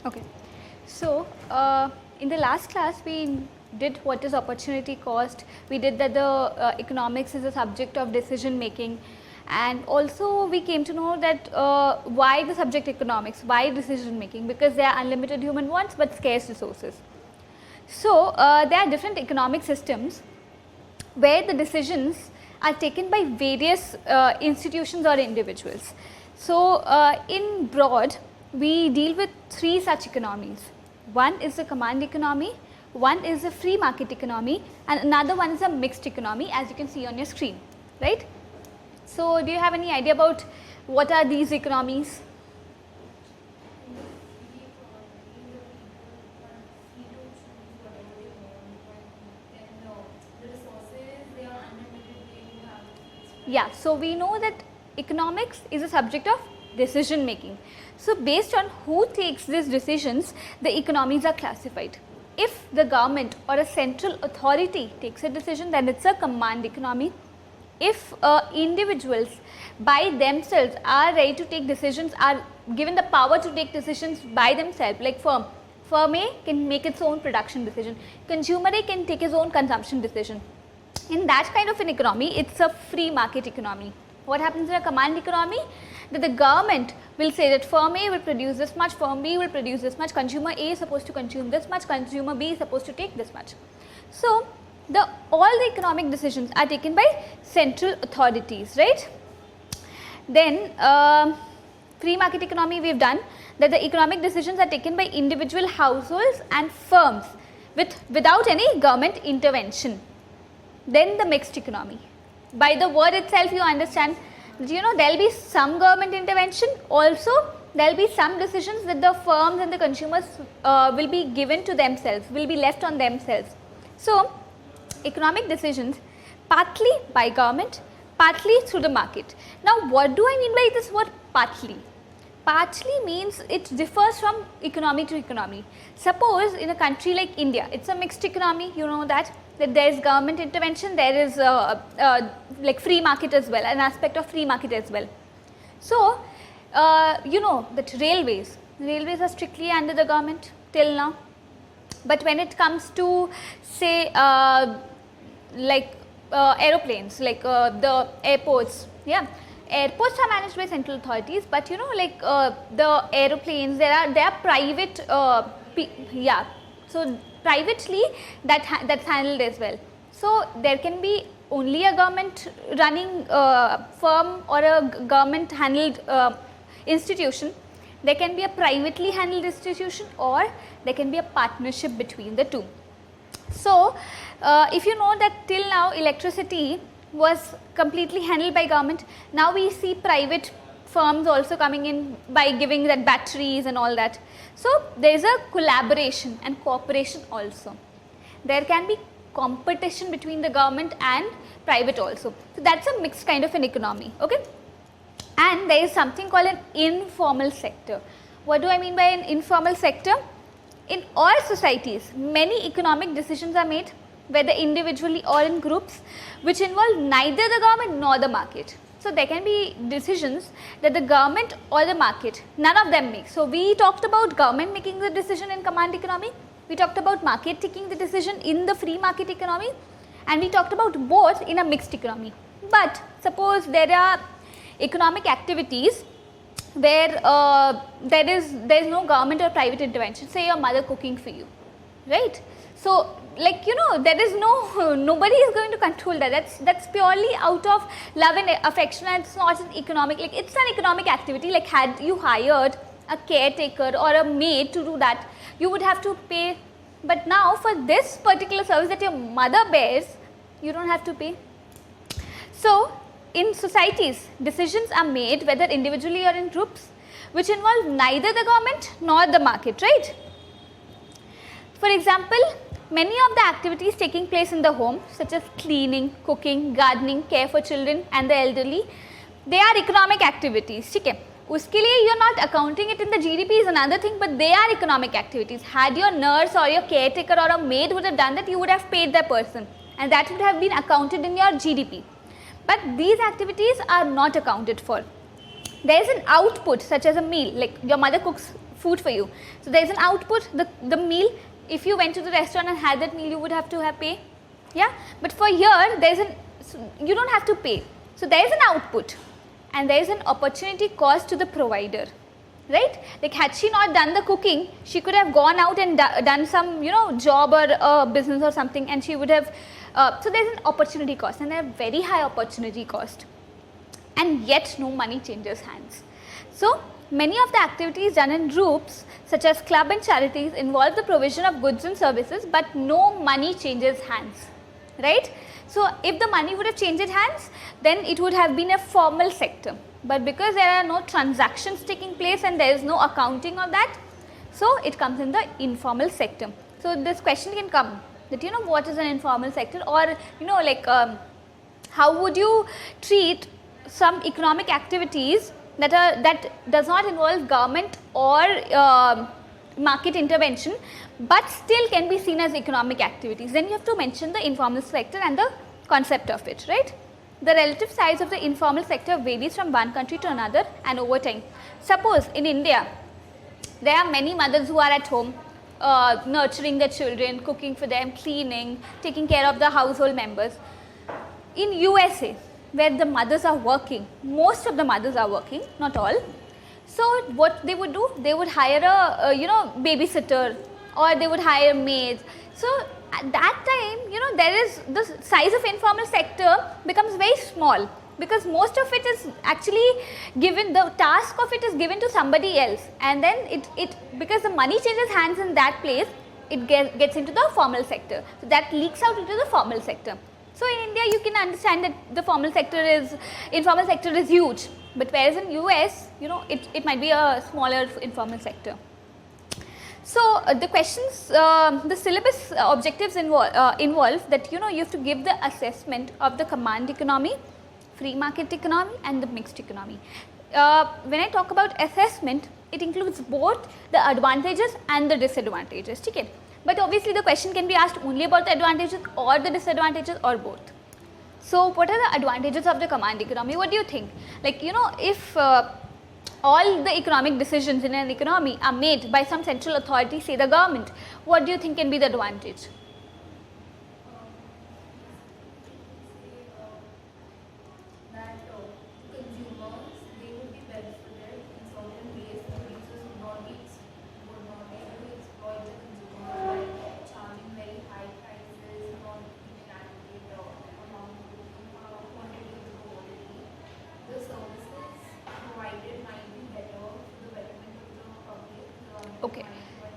Okay. So, in the last class we did what is opportunity cost. We did that the economics is a subject of decision making, and also we came to know that why the subject economics, why decision making, because there are unlimited human wants but scarce resources. So, there are different economic systems where the decisions are taken by various institutions or individuals. So, in broad, we deal with three such economies. One is the command economy, one is a free market economy, and another one is a mixed economy, as you can see on your screen, right? So, do you have any idea about what are these economies? Yeah, so we know that economics is a subject of decision making. So, based on who takes these decisions, the economies are classified. If the government or a central authority takes a decision, then it's a command economy. If individuals by themselves are ready to take decisions, are given the power to take decisions by themselves, like firm A can make its own production decision, consumer A can take his own consumption decision. In that kind of an economy, it's a free market economy. What happens in a command economy? That the government will say that firm A will produce this much, firm B will produce this much, consumer A is supposed to consume this much, consumer B is supposed to take this much. So, all the economic decisions are taken by central authorities, right? Then, free market economy we have done that the economic decisions are taken by individual households and firms without any government intervention. Then the mixed economy. By the word itself you understand, there will be some government intervention, also there will be some decisions that the firms and the consumers will be given to themselves, will be left on themselves. So, economic decisions partly by government, partly through the market. Now, what do I mean by this word partly? Partly means it differs from economy to economy. Suppose in a country like India, it's a mixed economy, you know that there is government intervention, there is like free market as well, an aspect of free market as well. So, you know that railways are strictly under the government till now, but when it comes to say like aeroplanes, like the airports, yeah, airports are managed by central authorities, but you know, like the aeroplanes, they are private, yeah, so privately that's handled as well. So, there can be only a government running firm or a government handled institution, there can be a privately handled institution, or there can be a partnership between the two. So, if you know that till now electricity was completely handled by government, now we see private firms also coming in by giving that batteries and all that. So, there is a collaboration and cooperation also. There can be competition between the government and private also. So, that is a mixed kind of an economy, okay. And there is something called an informal sector. What do I mean by an informal sector? In all societies, many economic decisions are made, whether individually or in groups, which involve neither the government nor the market. So, there can be decisions that the government or the market, none of them make. So, we talked about government making the decision in command economy, we talked about market taking the decision in the free market economy, and we talked about both in a mixed economy. But suppose there are economic activities where there is no government or private intervention, say your mother cooking for you, right. So, like you know, there is nobody is going to control that. That's purely out of love and affection, and it's not an economic, like it's an economic activity. Like had you hired a caretaker or a maid to do that, you would have to pay. But now for this particular service that your mother bears, you don't have to pay. So, in societies, decisions are made whether individually or in groups, which involve neither the government nor the market, right. For example, many of the activities taking place in the home, such as cleaning, cooking, gardening, care for children and the elderly, they are economic activities, okay. Uske liye you are not accounting it in the GDP is another thing, but they are economic activities. Had your nurse or your caretaker or a maid would have done that, you would have paid that person, and that would have been accounted in your GDP. But these activities are not accounted for. There is an output such as a meal, like your mother cooks food for you. So there is an output, the meal. If you went to the restaurant and had that meal, you would have to pay. Yeah, but for here there is you don't have to pay. So there is an output and there is an opportunity cost to the provider, right? Like had she not done the cooking, she could have gone out and done some job or business or something, and she would have so there is an opportunity cost, and there are very high opportunity cost, and yet no money changes hands. So many of the activities done in groups such as club and charities involve the provision of goods and services, but no money changes hands, right? So if the money would have changed hands, then it would have been a formal sector. But because there are no transactions taking place and there is no accounting of that, so it comes in the informal sector. So this question can come that what is an informal sector, or like how would you treat some economic activities that does not involve government or market intervention, but still can be seen as economic activities. Then you have to mention the informal sector and the concept of it, right? The relative size of the informal sector varies from one country to another and over time. Suppose in India, there are many mothers who are at home nurturing their children, cooking for them, cleaning, taking care of the household members. In USA, where the mothers are working, most of the mothers are working, not all. So what they would do, they would hire a babysitter, or they would hire maids. So at that time, there is the size of informal sector becomes very small, because most of it is actually given, the task of it is given to somebody else, and then it because the money changes hands in that place, it gets into the formal sector. So that leaks out into the formal sector. So in India, you can understand that the informal sector is huge, but whereas in US, it might be a smaller informal sector. So the questions, the syllabus objectives involve that you have to give the assessment of the command economy, free market economy, and the mixed economy. When I talk about assessment, it includes both the advantages and the disadvantages. Okay? But obviously the question can be asked only about the advantages or the disadvantages or both. So what are the advantages of the command economy? What do you think? Like if all the economic decisions in an economy are made by some central authority, say the government, what do you think can be the advantage? Okay,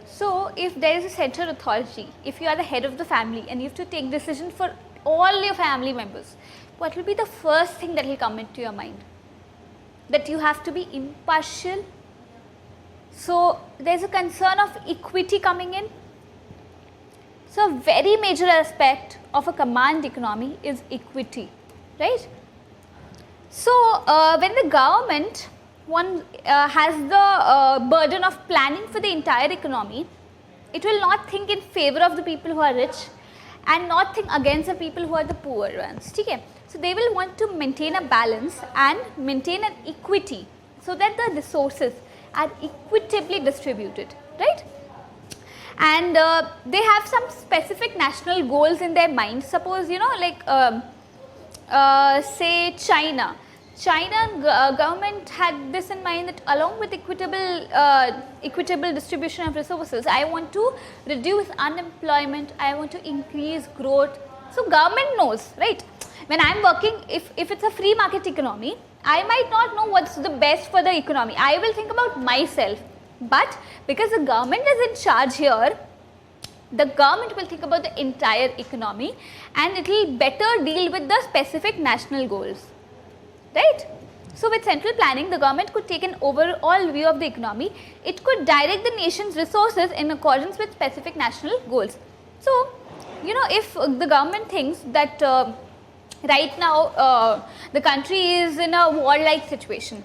so if there is a central authority, if you are the head of the family and you have to take decisions for all your family members, what will be the first thing that will come into your mind? That you have to be impartial. So there is a concern of equity coming in. So a very major aspect of a command economy is equity, right? So when the government has the burden of planning for the entire economy, it will not think in favor of the people who are rich and not think against the people who are the poor ones. Okay? So they will want to maintain a balance and maintain an equity so that the resources are equitably distributed, right? And they have some specific national goals in their mind. Suppose say China government had this in mind, that along with equitable distribution of resources, I want to reduce unemployment, I want to increase growth. So government knows, right? When I am working, if it's a free market economy, I might not know what's the best for the economy. I will think about myself. But because the government is in charge here, the government will think about the entire economy and it will better deal with the specific national goals. Right? So with central planning, the government could take an overall view of the economy. It could direct the nation's resources in accordance with specific national goals. So, if the government thinks that right now the country is in a war-like situation,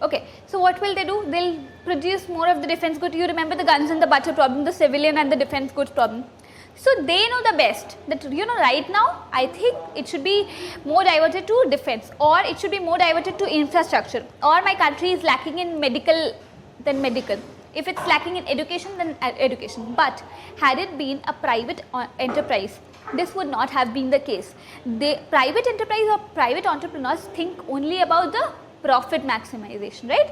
okay, so what will they do? They'll produce more of the defense goods. You remember the guns and the butter problem, the civilian and the defense goods problem. So they know the best that right now I think it should be more diverted to defense, or it should be more diverted to infrastructure, or my country is lacking in medical. If it's lacking in education, then education. But had it been a private enterprise, this would not have been the case. The private enterprise or private entrepreneurs think only about the profit maximization, right?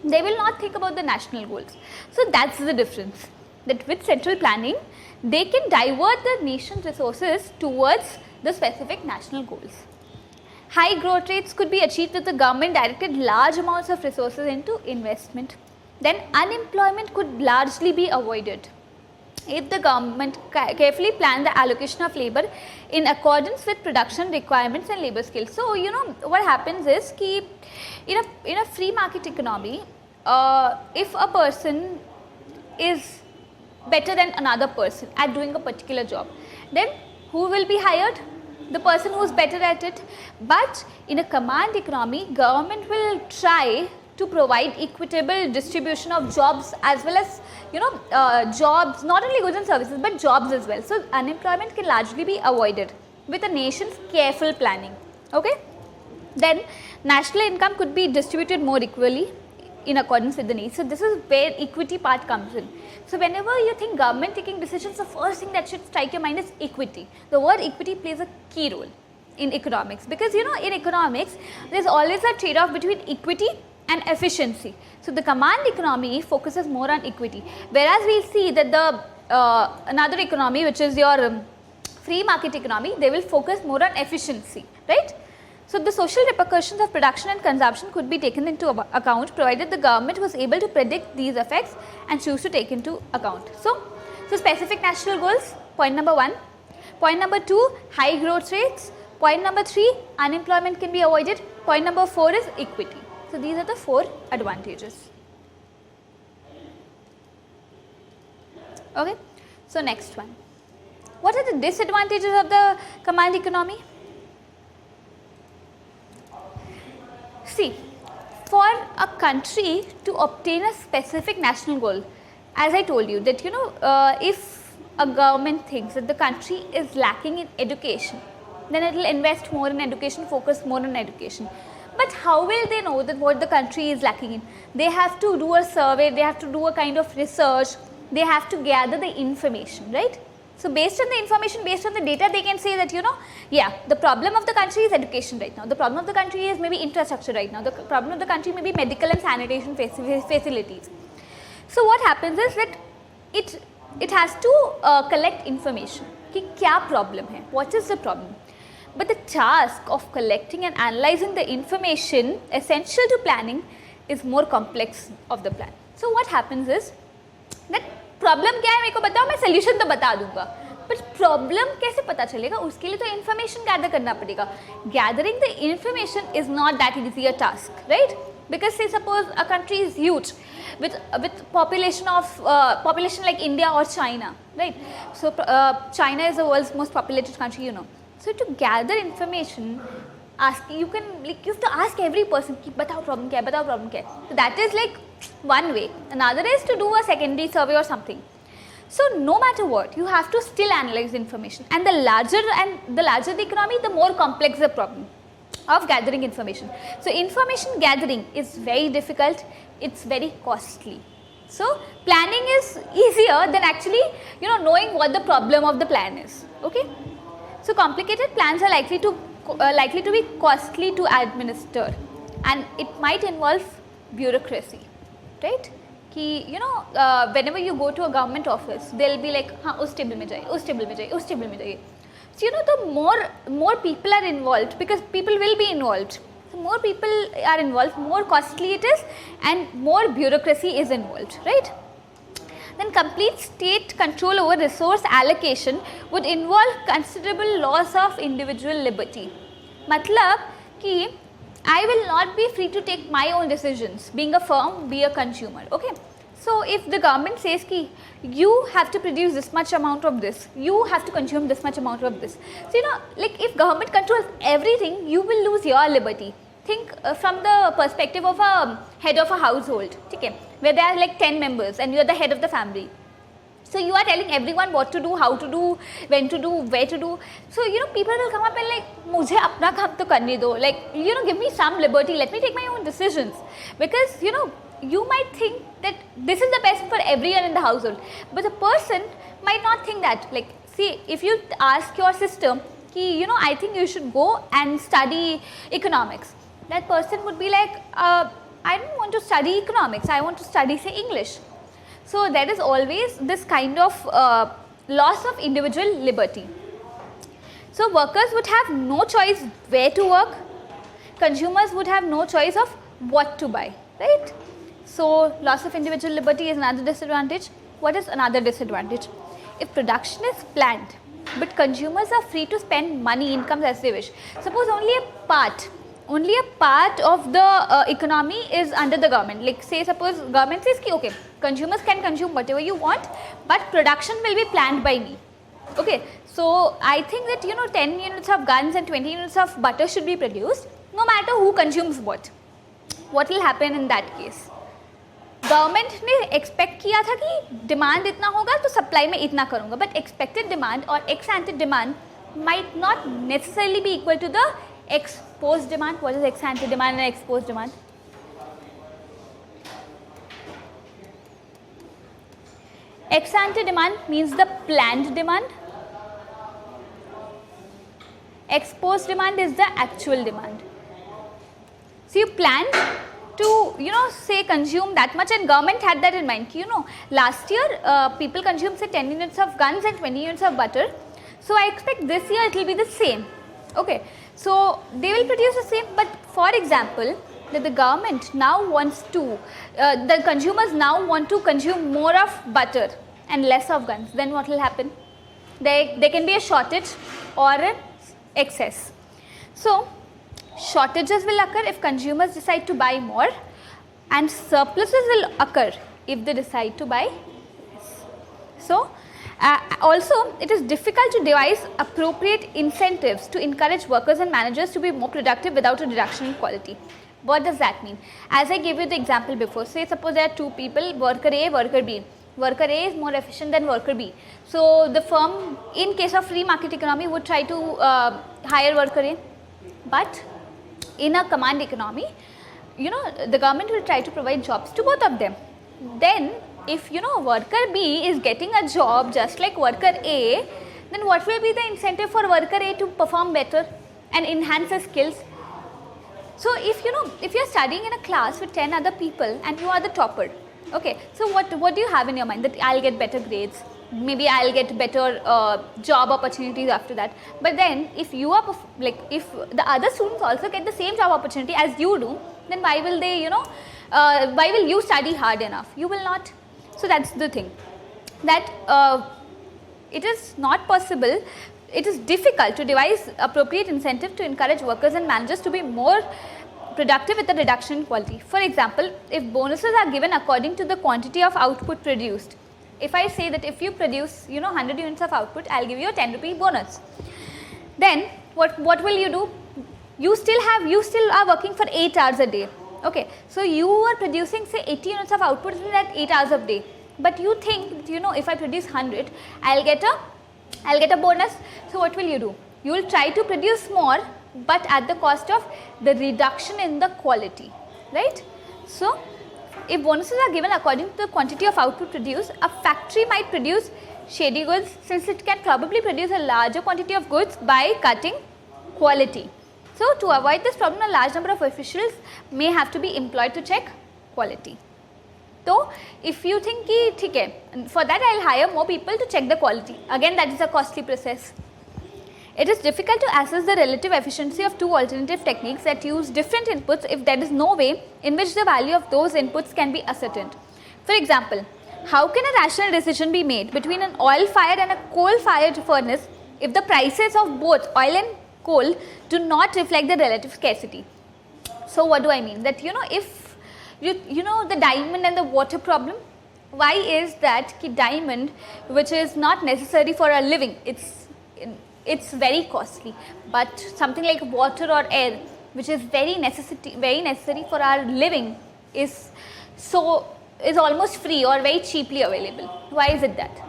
They will not think about the national goals. So that's the difference, that with central planning, they can divert the nation's resources towards the specific national goals. High growth rates could be achieved if the government directed large amounts of resources into investment. Then unemployment could largely be avoided if the government carefully planned the allocation of labor in accordance with production requirements and labor skills. So, what happens is कि in a free market economy, if a person is better than another person at doing a particular job, then who will be hired? The person who is better at it. But in a command economy, government will try to provide equitable distribution of jobs as well as jobs, not only goods and services but jobs as well. So unemployment can largely be avoided with a nation's careful planning. Okay. Then national income could be distributed more equally in accordance with the needs. So this is where equity part comes in. So whenever you think government taking decisions, the first thing that should strike your mind is equity. The word equity plays a key role in economics, because in economics there's always a trade-off between equity and efficiency. So the command economy focuses more on equity, whereas we'll see that the another economy, which is your free market economy, they will focus more on efficiency, right? So the social repercussions of production and consumption could be taken into account, provided the government was able to predict these effects and choose to take into account. So specific national goals, point number 1. Point number 2, high growth rates. Point number 3, unemployment can be avoided. Point number 4 is equity. So these are the 4 advantages. Okay. So next one. What are the disadvantages of the command economy? See, for a country to obtain a specific national goal, as I told you that if a government thinks that the country is lacking in education, then it will invest more in education, focus more on education. But how will they know that what the country is lacking in? They have to do a survey, they have to do a kind of research, they have to gather the information, right? So based on the information, based on the data, they can say that the problem of the country is education right now. The problem of the country is maybe infrastructure right now. The problem of the country may be medical and sanitation facilities. So what happens is that it has to collect information. कि क्या problem है? What is the problem? But the task of collecting and analyzing the information essential to planning is more complex of the plan. So what happens is that problem क्या है मेरे को बताओ, मैं solution तो बता दूंगा, बट प्रॉब्लम कैसे पता चलेगा? उसके लिए तो इन्फॉर्मेशन गैदर करना पड़ेगा. Gathering the information is not that easy a task, right? Because say suppose a country is huge with population like India or China, right? So China is the world's most populated country, So to gather information, you have to ask every person कि बताओ problem क्या है. So that is like one way. Another is to do a secondary survey or something. So no matter what, you have to still analyze information, and the larger the economy, the more complex the problem of gathering information. So information gathering is very difficult, it's very costly. So planning is easier than actually knowing what the problem of the plan is. Okay. So complicated plans are likely to be costly to administer, and it might involve bureaucracy, right? कि whenever you go to a government office, they'll be like हाँ उस table में जाइए, उस table में जाइए, उस table में जाइए. So the more people are involved, because people will be involved. So more people are involved, more costly it is, and more bureaucracy is involved, right? Then complete state control over resource allocation would involve considerable loss of individual liberty. मतलब कि I will not be free to take my own decisions, being a firm, be a consumer, okay? So if the government says कि you have to produce this much amount of this, you have to consume this much amount of this. So like if government controls everything, you will lose your liberty. Think from the perspective of a head of a household, okay, where there are like 10 members and you are the head of the family. So you are telling everyone what to do, how to do, when to do, where to do. So people will come up and like, मुझे अपना काम तो करने दो. Like give me some liberty. Let me take my own decisions. Because you might think that this is the best for everyone in the household, but the person might not think that. Like, see, if you ask your sister, ki, I think you should go and study economics, that person would be like, I don't want to study economics, I want to study, say, English. So there is always this kind of loss of individual liberty. So workers would have no choice where to work, consumers would have no choice of what to buy, right? So loss of individual liberty is another disadvantage. What is another disadvantage? If production is planned, but consumers are free to spend money, incomes as they wish. Suppose only a part of the economy is under the government. Like, say, suppose government says, okay, consumers can consume whatever you want, but production will be planned by me. Okay, so I think that 10 units of guns and 20 units of butter should be produced, no matter who consumes what. What will happen in that case? Government ने expect किया था कि demand इतना होगा तो supply में इतना करूँगा, but expected demand or ex ante demand might not necessarily be equal to the ex post demand. What is ex ante demand and ex post demand? Ex ante demand means the planned demand. Ex post demand is the actual demand. So you planned to say consume that much, and government had that in mind. Last year people consumed, say, 10 units of guns and 20 units of butter. So I expect this year it will be the same. Okay, so they will produce the same, but for example, that the government now wants to, the consumers now want to consume more of butter and less of guns, then what will happen? There can be a shortage or an excess. So shortages will occur if consumers decide to buy more, and surpluses will occur if they decide to buy less. So also, it is difficult to devise appropriate incentives to encourage workers and managers to be more productive without a reduction in quality. What does that mean? As I gave you the example before, say suppose there are two people, worker A, worker B. Worker A is more efficient than worker B. So the firm, in case of free market economy, would try to hire worker A. But in a command economy, the government will try to provide jobs to both of them. Then if worker B is getting a job just like worker A, then what will be the incentive for worker A to perform better and enhance his skills? So if if you are studying in a class with 10 other people and you are the topper, okay, so what do you have in your mind? That I'll get better grades, maybe I'll get better job opportunities after that. But then if you are if the other students also get the same job opportunity as you do, then why will they why will you study hard enough? You will not. So that's the thing, that it is not possible, it is difficult to devise appropriate incentive to encourage workers and managers to be more productive with a reduction in quality. For example, if bonuses are given according to the quantity of output produced, if I say that if you produce 100 units of output, I'll give you a 10 rupee bonus, then what will you do? You still are working for 8 hours a day. Okay, so you are producing, say, 80 units of output in that 8 hours of day, but you think if I produce 100, I'll get a bonus. So what will you do? You will try to produce more, but at the cost of the reduction in the quality, right? So if bonuses are given according to the quantity of output produced, a factory might produce shady goods since it can probably produce a larger quantity of goods by cutting quality. So to avoid this problem, a large number of officials may have to be employed to check quality. So if you think ki theek hai, for that I'll hire more people to check the quality, again that is a costly process. It is difficult to assess the relative efficiency of two alternative techniques that use different inputs if there is no way in which the value of those inputs can be ascertained. For example, how can a rational decision be made between an oil-fired and a coal-fired furnace if the prices of both oil and coal do not reflect the relative scarcity? So what do I mean? That if the diamond and the water problem, why is that ki diamond, which is not necessary for our living, it's very costly, but something like water or air, which is very necessary for our living, is almost free or very cheaply available. Why is it that?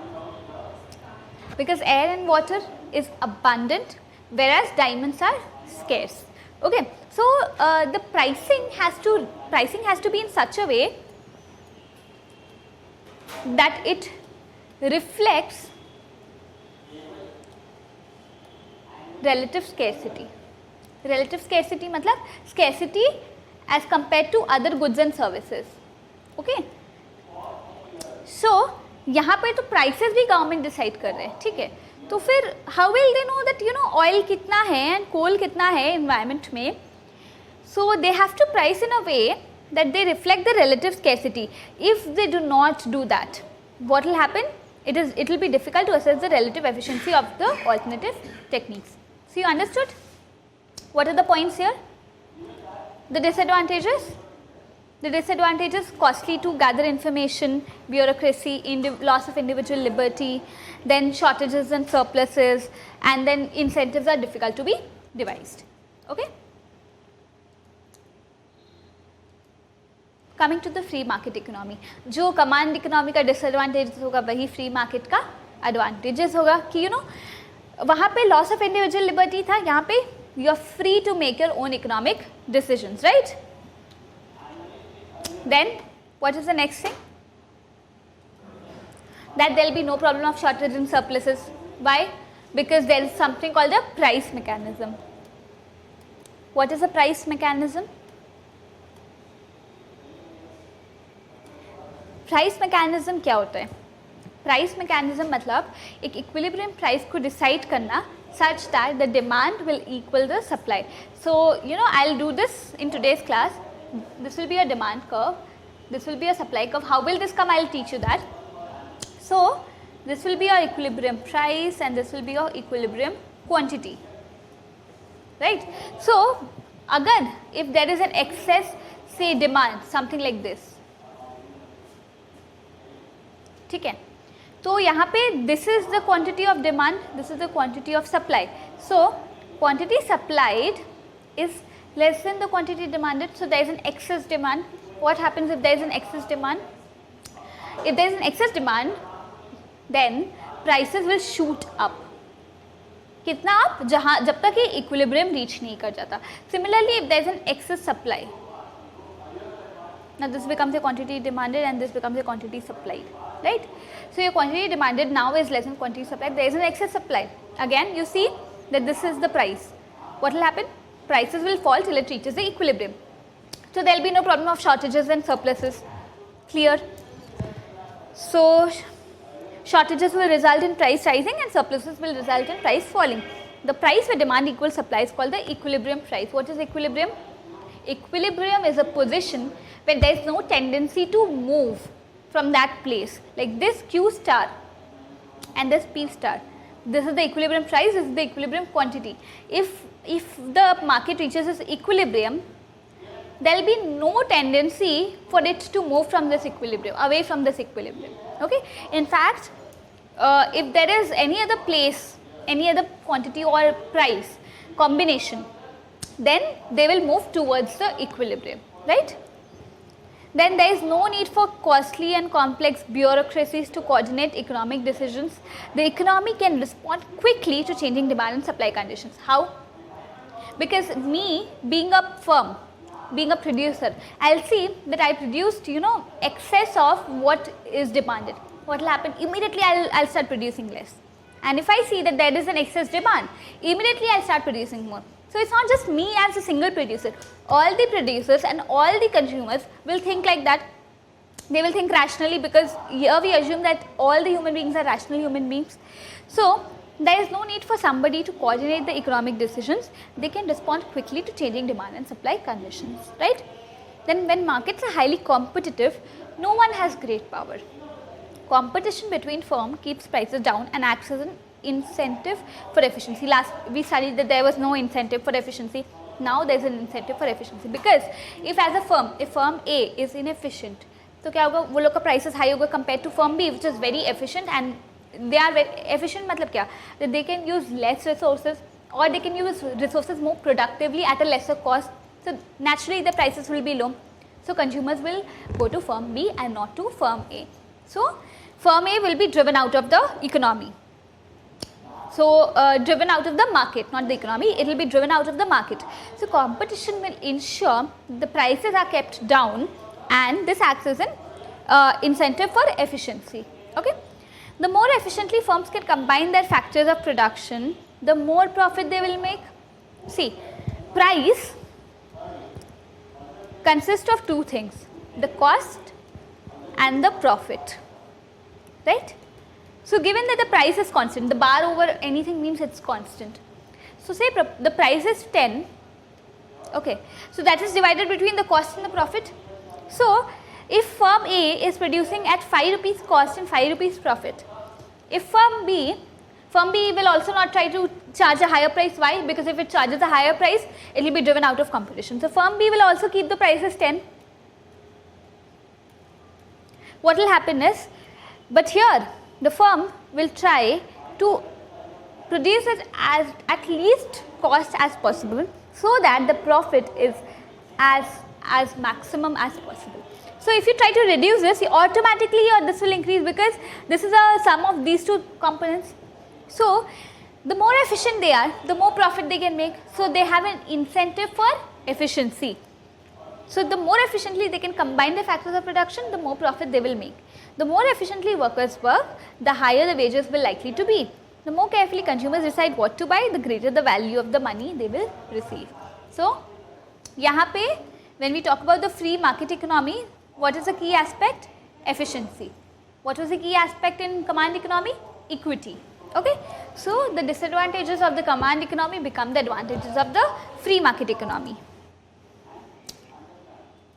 Because air and water is abundant, whereas diamonds are scarce. Okay, so the pricing has to be in such a way that it reflects relative scarcity. Relative scarcity मतलब scarcity as compared to other goods and services. Okay? So यहाँ पे तो prices भी government decide कर रहे हैं, ठीक है? तो फिर how will they know that oil कितना है and coal कितना है environment में? So they have to price in a way that they reflect the relative scarcity. If they do not do that, what will happen? It will be difficult to assess the relative efficiency of the alternative techniques. So you understood? What are the points here? The disadvantages? The disadvantages: costly to gather information, bureaucracy, loss of individual liberty, then shortages and surpluses, and then incentives are difficult to be devised. Okay? Coming to the free market economy, जो command economy का disadvantages होगा वही free market का advantages होगा कि वहाँ पे loss of individual liberty था, यहाँ पे you are free to make your own economic decisions, right? Then what is the next thing? That there will be no problem of shortage and surpluses. Why? Because there is something called a price mechanism. What is a price mechanism? Price mechanism क्या होता है? Price mechanism मतलब एक equilibrium price को decide करना such that the demand will equal the supply. So I'll do this in today's class. This will be a demand curve, this will be a supply curve. How will this come? I'll teach you that. So this will be your equilibrium price and this will be your equilibrium quantity, right? So agar if there is an excess, say demand, something like this, ठीक है, तो यहाँ पे this is the quantity of demand, this is the quantity of supply. So quantity supplied is less than the quantity demanded, so there is an excess demand. What happens if there is an excess demand? If there is an excess demand, then prices will shoot up. कितना up? जहाँ जब तक ये equilibrium reach नहीं कर जाता. Similarly, if there is an excess supply, now this becomes a quantity demanded and this becomes a quantity supplied, right? So your quantity demanded now is less than quantity supplied. There is an excess supply. Again, you see that this is the price. What will happen? Prices will fall till it reaches the equilibrium. So there will be no problem of shortages and surpluses. Clear? So shortages will result in price rising and surpluses will result in price falling. The price where demand equals supply is called the equilibrium price. What is equilibrium? Equilibrium is a position where there is no tendency to move from that place, like this Q star and this P star. This is the equilibrium price, this is the equilibrium quantity. If the market reaches this equilibrium, there will be no tendency for it to move from this equilibrium, away from this equilibrium. Okay. In fact, if there is any other place, any other quantity or price combination, then they will move towards the equilibrium, right? Then there is no need for costly and complex bureaucracies to coordinate economic decisions. The economy can respond quickly to changing demand and supply conditions. How? Because me being a firm, being a producer, I'll see that I produced, excess of what is demanded. What will happen? Immediately I'll start producing less. And if I see that there is an excess demand, immediately I'll start producing more. So it's not just me as a single producer. All the producers and all the consumers will think like that. They will think rationally, because here we assume that all the human beings are rational human beings. So there is no need for somebody to coordinate the economic decisions. They can respond quickly to changing demand and supply conditions, right? Then when markets are highly competitive, no one has great power. Competition between firms keeps prices down and acts as an incentive for efficiency. Last we studied that there was no incentive for efficiency. Now there is an incentive for efficiency, because if as a firm, if firm A is inefficient, तो क्या होगा? वो लोग का prices high होगा compared to firm B, which is very efficient, and they are very efficient. मतलब क्या? That they can use less resources, or they can use resources more productively at a lesser cost. So naturally the prices will be low. So consumers will go to firm B and not to firm A. So firm A will be driven out of the economy. So driven out of the market, not the economy, it will be driven out of the market. So competition will ensure the prices are kept down, and this acts as an incentive for efficiency. Okay, the more efficiently firms can combine their factors of production, the more profit they will make. See, price consists of two things, the cost and the profit, right? So given that the price is constant, the bar over anything means it's constant. So say the price is 10, okay, so that is divided between the cost and the profit. So if firm A is producing at 5 rupees cost and 5 rupees profit, if firm B will also not try to charge a higher price. Why? Because if it charges a higher price, it will be driven out of competition. So firm B will also keep the price as 10. What will happen is, but here the firm will try to produce it as at least cost as possible, so that the profit is as maximum as possible. So if you try to reduce this, automatically this will increase, because this is a sum of these two components. So the more efficient they are, the more profit they can make. So they have an incentive for efficiency. So the more efficiently they can combine the factors of production, the more profit they will make. The more efficiently workers work, the higher the wages will likely to be. The more carefully consumers decide what to buy, the greater the value of the money they will receive. So यहाँ पे when we talk about the free market economy, what is the key aspect? Efficiency. What was the key aspect in command economy? Equity. Okay, so the disadvantages of the command economy become the advantages of the free market economy.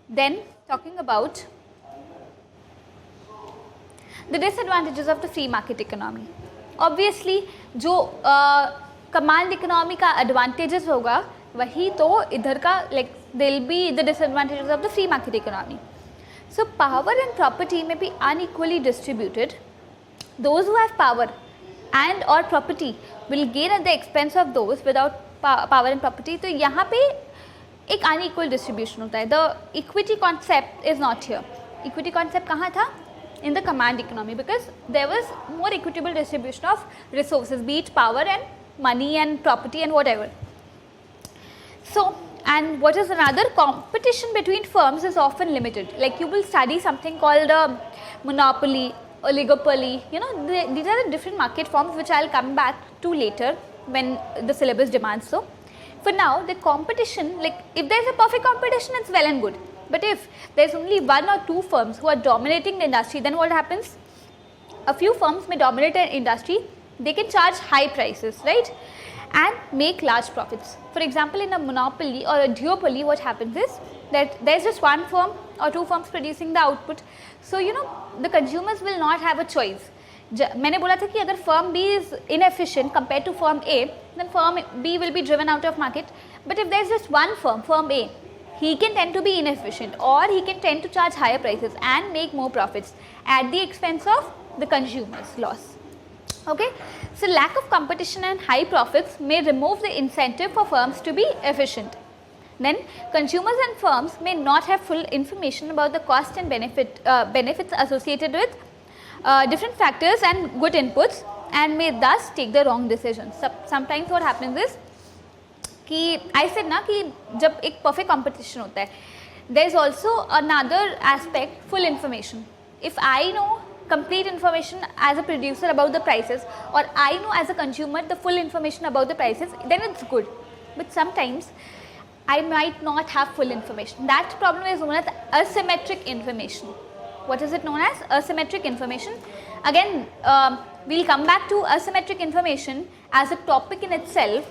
Then talking about the disadvantages of the free market economy. Obviously जो command economy का advantages होगा, वही तो इधर का like there will be the disadvantages of the free market economy. So power and property may be unequally distributed. Those who have power and or property will gain at the expense of those without power and property. तो यहाँ पे एक unequal distribution होता है. The equity concept is not here. Equity concept कहाँ था? In the command economy, because there was more equitable distribution of resources, be it power and money and property and whatever. So, and what is another, competition between firms is often limited. Like you will study something called a monopoly, oligopoly, you know, these are the different market forms which I will come back to later when the syllabus demands so. For now, the competition, like if there is a perfect competition, it's well and good. But if there is only one or two firms who are dominating the industry, then what happens? A few firms may dominate an industry, they can charge high prices, right? And make large profits. For example, in a monopoly or a duopoly, what happens is that there is just one firm or two firms producing the output. So, you know, the consumers will not have a choice. मैंने बोला था कि अगर firm B is inefficient compared to firm A, then firm B will be driven out of market. But if there is just one firm, firm A, he can tend to be inefficient, or he can tend to charge higher prices and make more profits at the expense of the consumer's loss. Okay, so lack of competition and high profits may remove the incentive for firms to be efficient. Then consumers and firms may not have full information about the cost and benefits associated with different factors and good inputs, and may thus take the wrong decisions. Sometimes what happens is कि I said ना कि जब एक perfect competition होता है, there is also another aspect, full information. If I know complete information as a producer about the prices, or I know as a consumer the full information about the prices, then it's good. But sometimes I might not have full information. That problem is known as asymmetric information. What is it known as? Asymmetric information. Again, we'll come back to asymmetric information as a topic in itself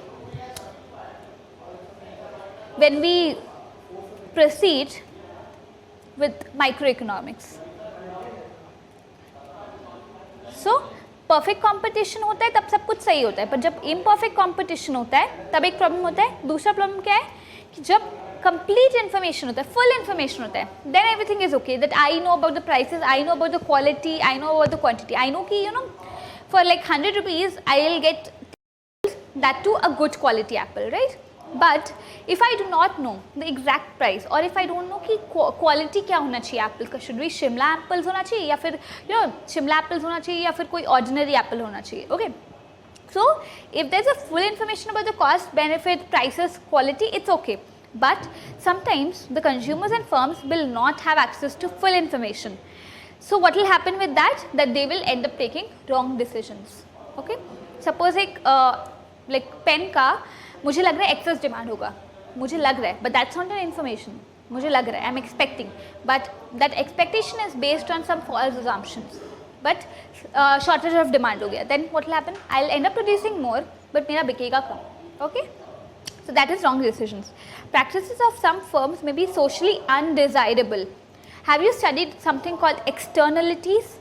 when we proceed with microeconomics. So, perfect competition होता है तब सब कुछ सही होता है, पर जब imperfect competition होता है तब एक problem होता है. दूसरा problem क्या है कि जब complete information होता है, full information होता है, then everything is okay. That I know about the prices, I know about the quality, I know about the quantity. I know कि you know for like 100 rupees I will get that too a good quality apple, right? But if I do not know the exact price, or if I don't know कि quality क्या होना चाहिए apple का, should be Shimla apples होना चाहिए या फिर you know Shimla apples होना चाहिए या फिर कोई ordinary apple होना चाहिए, okay? So if there's a full information about the cost, benefit, prices, quality, it's okay. But sometimes the consumers and firms will not have access to full information. So what will happen with that? That they will end up taking wrong decisions. Okay? Suppose एक like pen का मुझे लग रहा है excess demand होगा, मुझे लग रहा है, but that's not an information. मुझे लग रहा है, I'm expecting, but that expectation is based on some false assumptions. But shortage of demand हो गया, then what will happen? I'll end up producing more, but मेरा बिकेगा कम. Okay? So that is wrong decisions. Practices of some firms may be socially undesirable. Have you studied something called externalities?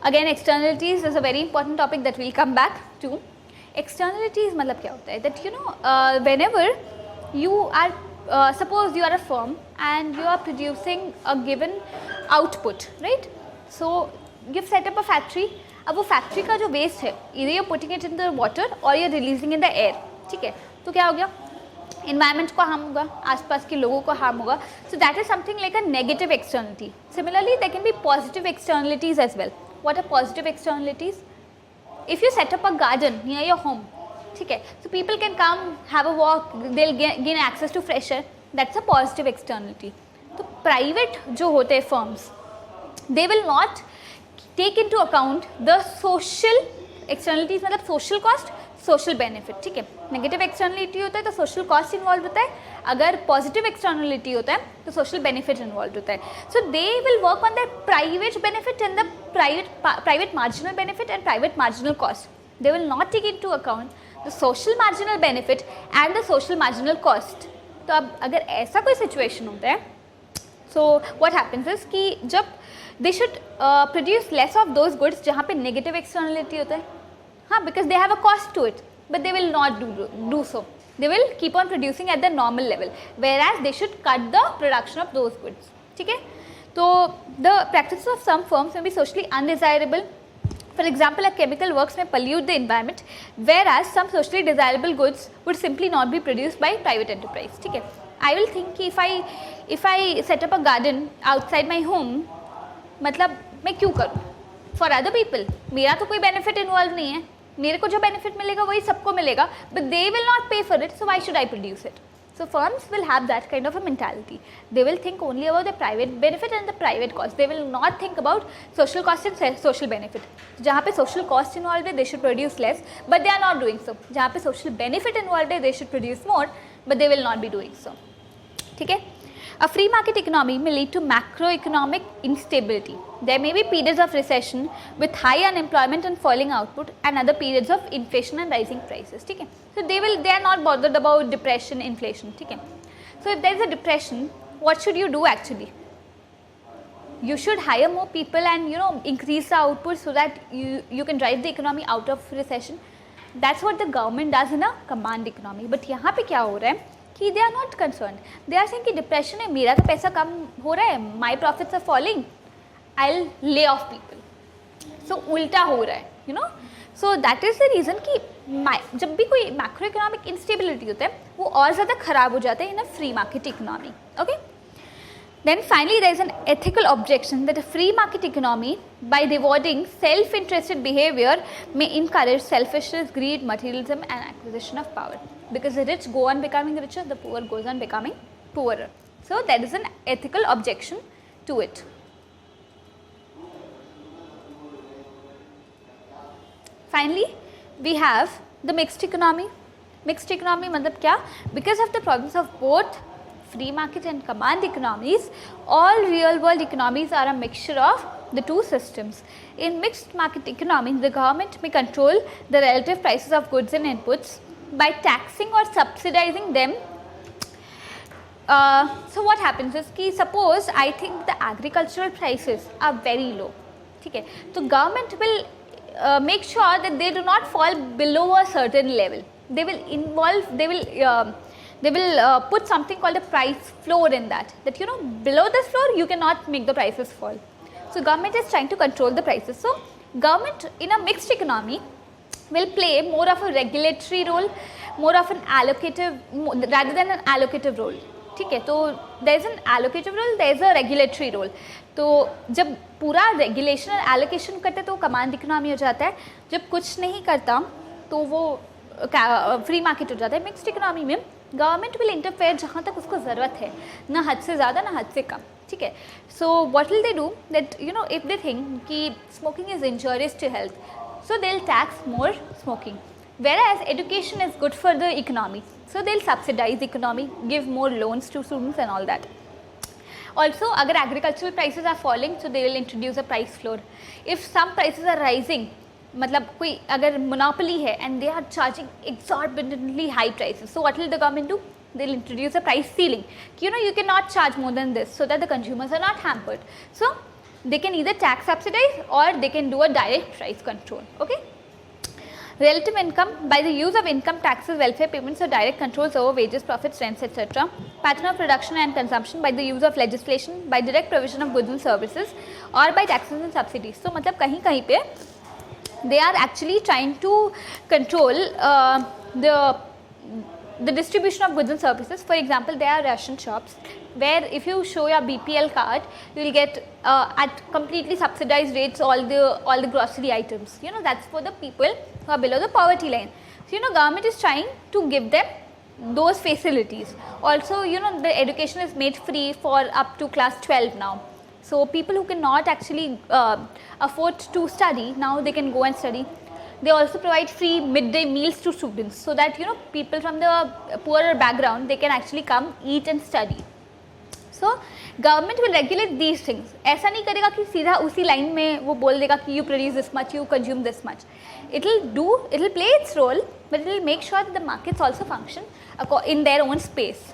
Again, externalities is a very important topic that we'll come back to. Externalities मतलब क्या होता है? That you know, whenever you are, suppose you are a firm and you are producing a given output, right? So you've set up a factory. अब वो factory का जो waste है, either you're putting it in the water or you're releasing in the air. ठीक है, तो क्या हो गया? Environment को harm होगा, आसपास के लोगों को harm होगा. So that is something like a negative externality. Similarly, there can be positive externalities as well. What are positive externalities? If you set up a garden near your home, ठीक है, so people can come, have a walk, they'll gain access to fresh air. That's a positive externality. तो private जो होते हैं firms, they will not take into account the social externalities, मतलब social cost, social benefit. ठीक है, negative externality होता है तो social cost involved होता है, अगर positive externality होता है तो social benefit involved होता है. So they will work on their private benefit and the private marginal benefit and private marginal cost. They will not take into account the social marginal benefit and the social marginal cost. तो अब अगर ऐसा कोई situation होता है, so what happens is कि जब they should produce less of those goods जहाँ पे negative externality होता है, हाँ, because they have a cost to it, but they will not do so. They will keep on producing at the normal level, whereas they should cut the production of those goods. ठीक है, तो the practices of some firms may be socially undesirable. For example, a chemical works may pollute the environment, whereas some socially desirable goods would simply not be produced by private enterprise. ठीक है, I will think कि if I set up a garden outside my home, मतलब मैं क्यों करूँ? For other people, मेरा तो कोई benefit involved नहीं है, मेरे को जो benefit मिलेगा वही सबको मिलेगा, but they will not pay for it, so why should I produce it? So firms will have that kind of a mentality. They will think only about the private benefit and the private cost. They will not think about social cost and social benefit. जहाँ पे social cost involved है, they should produce less, but they are not doing so. जहाँ पे social benefit involved है, they should produce more, but they will not be doing so. ठीक है? A free market economy may lead to macroeconomic instability. There may be periods of recession with high unemployment and falling output, and other periods of inflation and rising prices. ठीक है? So they are not bothered about depression, inflation. ठीक है? So if there is a depression, what should you do actually? You should hire more people and increase the output so that you can drive the economy out of recession. That's what the government does in a command economy. But यहाँ पे क्या हो रहा है कि they are not concerned. They are saying कि depression है, मेरा तो पैसा कम हो रहा है, my profits are falling, I'll lay off people. So उल्टा हो रहा है, So that is the reason कि जब भी कोई macro economic instability होता है, वो और ज़्यादा खराब हो जाता है in a free market economy. Okay? Then finally, there is an ethical objection that a free market economy, by rewarding self-interested behavior, may encourage selfishness, greed, materialism, and acquisition of power. Because the rich go on becoming richer, the poor goes on becoming poorer. So there is an ethical objection to it. Finally, we have the mixed economy. Mixed economy मतलब क्या? Because of the problems of both free market and command economies, all real world economies are a mixture of the two systems. In mixed market economy, the government may control the relative prices of goods and inputs by taxing or subsidizing them. So what happens is कि suppose I think the agricultural prices are very low, ठीक है, तो government will make sure that they do not fall below a certain level. They will put something called a price floor in that below this floor you cannot make the prices fall. So government is trying to control the prices. So government in a mixed economy will play more of a regulatory role, more of an allocative rather than an allocative role. ठीक है, तो there is an allocative role, there is a regulatory role. तो जब पूरा regulation और allocation करते तो command economy हो जाता है, जब कुछ नहीं करता तो वो free market हो जाता है. Mixed economy में गवर्नमेंट विल इंटरफेयर जहाँ तक उसको ज़रूरत है, ना हद से ज़्यादा ना हद से कम, ठीक है. So what will they do that if they think कि smoking is injurious to health, so they'll tax more smoking, whereas education is good for the economy, so they'll subsidize economy, give more loans to students and all that. Also, agar agricultural prices are falling, so they will introduce a price floor. If some prices are rising, मतलब कोई अगर monopoly है and they are charging exorbitantly high prices, so what will the government do? They'll introduce a price ceiling. You cannot charge more than this, so that the consumers are not hampered. So they can either tax subsidize or they can do a direct price control. Okay. Relative income, by the use of income taxes, welfare payments or direct controls over wages, profits, rents, etc. Pattern of production and consumption, by the use of legislation, by direct provision of goods and services, or by taxes and subsidies. So मतलब कहीं कहीं पे they are actually trying to control the distribution of goods and services. For example, there are ration shops where if you show your BPL card, you will get at completely subsidized rates all the grocery items. That's for the people who are below the poverty line. So government is trying to give them those facilities. Also, the education is made free for up to class 12 now. So people who cannot actually afford to study, now they can go and study. They also provide free midday meals to students, so that people from the poorer background, they can actually come eat and study. So government will regulate these things. ऐसा नहीं करेगा कि सीधा उसी line में वो बोल देगा कि you produce this much, you consume this much. It will play its role, but it will make sure that the markets also function in their own space.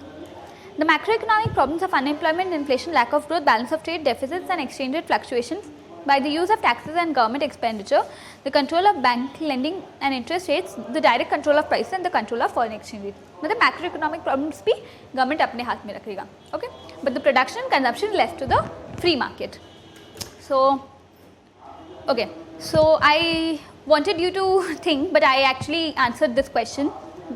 The macroeconomic problems of unemployment, inflation, lack of growth, balance of trade deficits and exchange rate fluctuations, by the use of taxes and government expenditure, the control of bank lending and interest rates, the direct control of prices and the control of foreign exchange rate. मतलब macroeconomic problems भी government अपने हाथ में रखेगा. Okay, but the production and consumption left to the free market. So I wanted you to think, but I actually answered this question: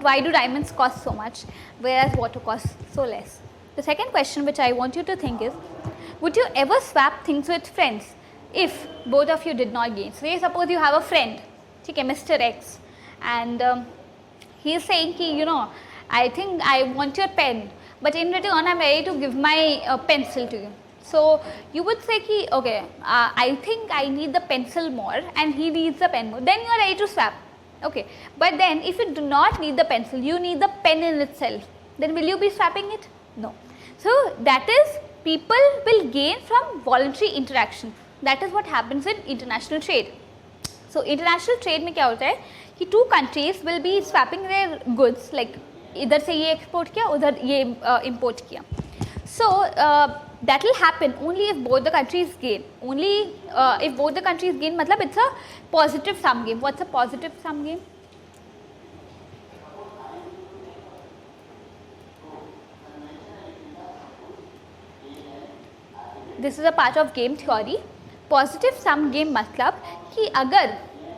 why do diamonds cost so much, whereas water costs so less? The second question which I want you to think is, would you ever swap things with friends if both of you did not gain? So suppose you have a friend, okay, Mr. X, and he is saying ki, I think I want your pen, but in return I'm ready to give my pencil to you. So you would say ki, okay, I think I need the pencil more and he needs the pen more. Then you are ready to swap. Okay, but then if you do not need the pencil, you need the pen in itself, then will you be swapping it? No. So that is, people will gain from voluntary interaction. That is what happens in international trade. So international trade में क्या होता है कि two countries will be swapping their goods, like इधर से ये export किया, उधर ये import किया. So that will happen only if both the countries gain. Only if both the countries gain, मतलब it's a positive sum game. What's a positive sum game? This is a part of game theory. Positive sum game मतलब कि अगर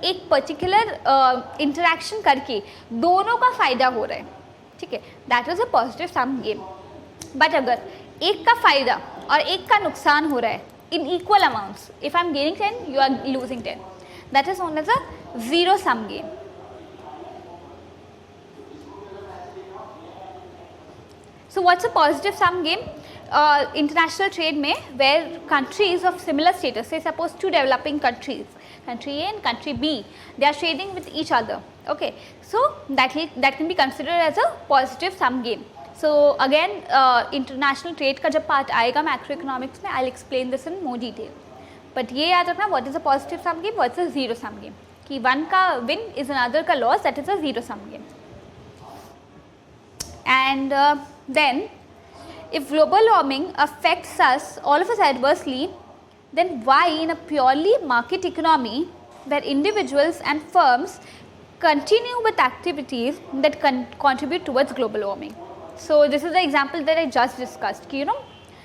एक particular interaction करके दोनों का फ़ायदा हो रहा है, ठीक है, that is a positive sum game. But अगर एक का फ़ायदा और एक का नुकसान हो रहा है in equal amounts, if I am gaining 10, you are losing 10, that is known as a zero sum game. So what's a positive sum game? International trade में where countries of similar status, say suppose two developing countries, country A and country B, they are trading with each other. Okay, so that can be considered as a positive sum game. So again, international trade का जब part आएगा macroeconomics में, I'll explain this in more detail. But ये याद रखना, what is a positive sum game, what's a zero sum game, कि one का win is another का loss, that is a zero sum game. And then if global warming affects us, all of us adversely, then why in a purely market economy where individuals and firms continue with activities that contribute towards global warming? So this is the example that I just discussed,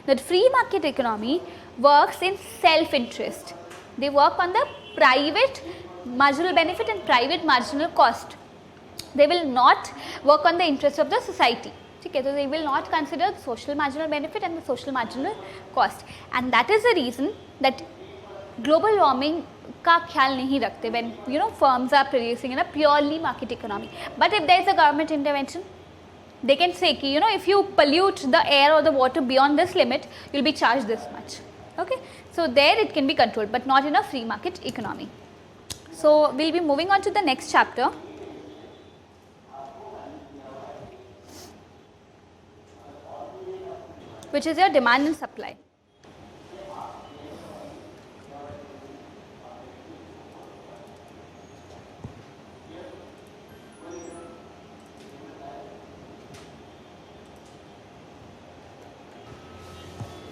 that free market economy works in self-interest. They work on the private marginal benefit and private marginal cost. They will not work on the interest of the society. Okay, so they will not consider the social marginal benefit and the social marginal cost, and that is the reason that global warming का ख्याल नहीं रखते when firms are producing in a purely market economy. But if there is a government intervention, they can say ki, you know, if you pollute the air or the water beyond this limit, you'll be charged this much. Okay, so there it can be controlled, but not in a free market economy. So we'll be moving on to the next chapter, which is your demand and supply.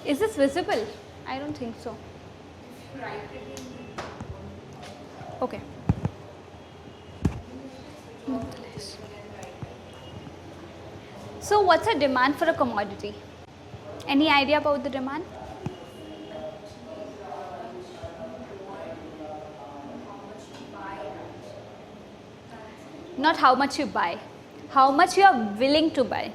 Is this visible? I don't think so. Okay. So what's a demand for a commodity? Any idea about the demand? Not how much you buy, how much you are willing to buy.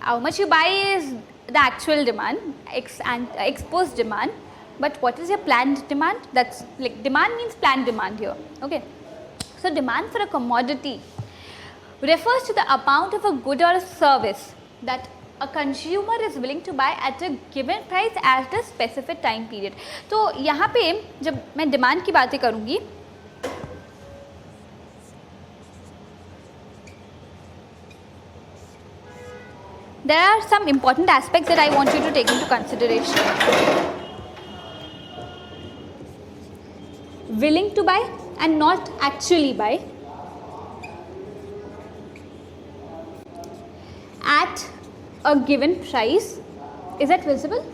How much you buy is the actual demand, exposed demand, but what is your planned demand? That's like demand means planned demand here. Okay, so demand for a commodity refers to the amount of a good or a service that a consumer is willing to buy at a given price at a specific time period. तो यहाँ पे जब मैं demand की बातें करूँगी, there are some important aspects that I want you to take into consideration. Willing to buy and not actually buy. At a given price. Is that visible?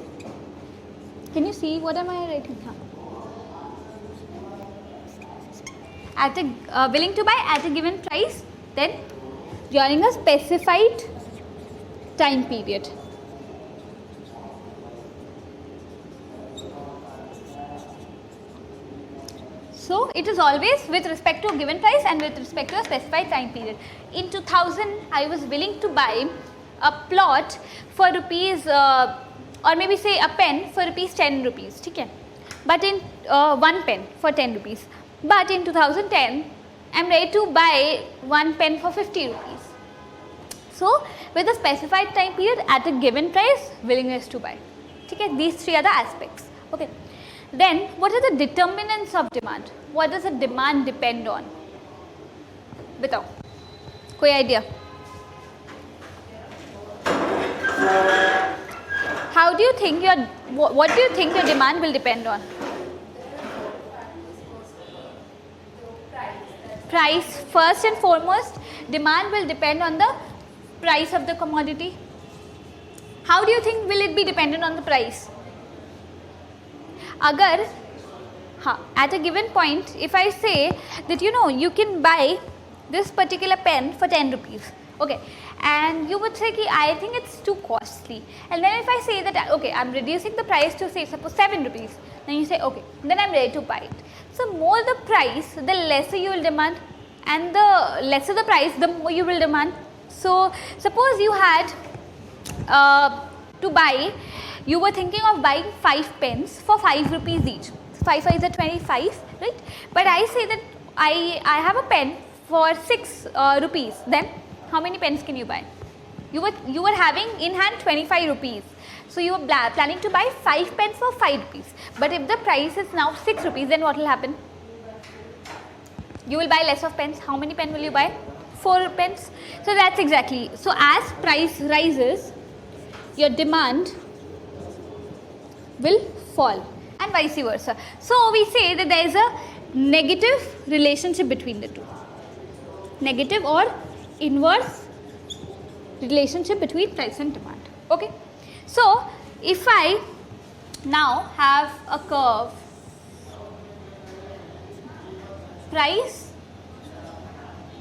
Can you see what am I writing here? At a willing to buy at a given price, then during a specified time period. So it is always with respect to a given price and with respect to a specified time period. In 2000, I was willing to buy a plot for rupees or maybe say a pen for rupees 10 rupees, okay? But in one pen for 10 rupees. But in 2010, I am ready to buy one pen for 50 rupees. So with a specified time period at a given price, willingness to buy. Okay, these three are the aspects. Okay. Then what are the determinants of demand? What does a demand depend on? बताओ, कोई idea? How do you think what do you think your demand will depend on? Price. First and foremost, demand will depend on the price of the commodity. How do you think will it be dependent on the price? Agar, at a given point, if I say that you can buy this particular pen for 10 rupees, okay, and you would say, I think it's too costly, and then if I say that, okay, I'm reducing the price to say suppose 7 rupees, then you say, okay, then I'm ready to buy it. So more the price, the lesser you will demand, and the lesser the price, the more you will demand. So suppose you had to buy, you were thinking of buying 5 pens for 5 rupees each. 5 5 is 25, right? But I say that I have a pen for 6 rupees. Then how many pens can you buy? You were having in hand 25 rupees. So you were planning to buy 5 pens for 5 rupees. But if the price is now 6 rupees, then what will happen? You will buy less of pens. How many pens will you buy? 4 pens. So that's exactly. So as price rises, your demand will fall and vice versa. So we say that there is a negative relationship between the two. Negative or inverse relationship between price and demand. Okay. So if I now have a curve, price,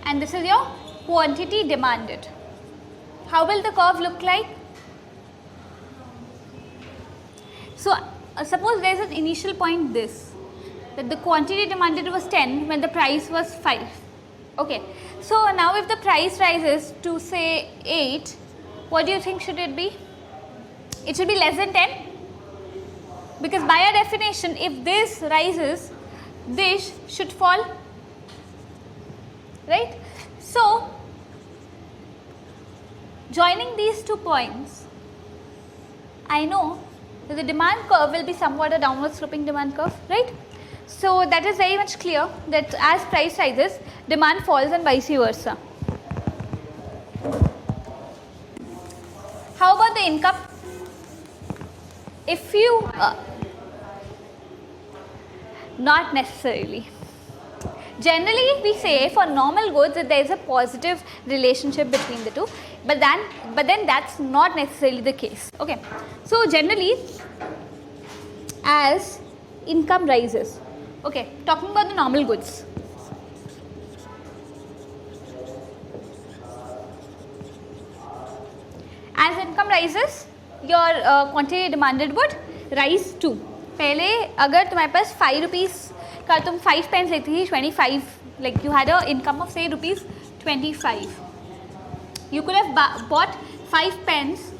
and this is your quantity demanded. How will the curve look like? So suppose there is an initial point this, that the quantity demanded was 10 when the price was 5. Okay. So now if the price rises to say 8, what do you think should it be? It should be less than 10, because by our definition, if this rises, this should fall, right? So joining these 2 points, I know that the demand curve will be somewhat a downward sloping demand curve, right? So that is very much clear that as price rises, demand falls and vice versa. How about the income? If you, not necessarily. Generally, we say for normal goods that there is a positive relationship between the two, but then that's not necessarily the case. Okay, so generally, as income rises, okay, talking about the normal goods. As income rises, your quantity demanded would rise too. पहले अगर तुम्हारे पास 5 rupees का तुम 5 pence लेती थी 25, like you had a income of say rupees 25, you could have bought 5 pence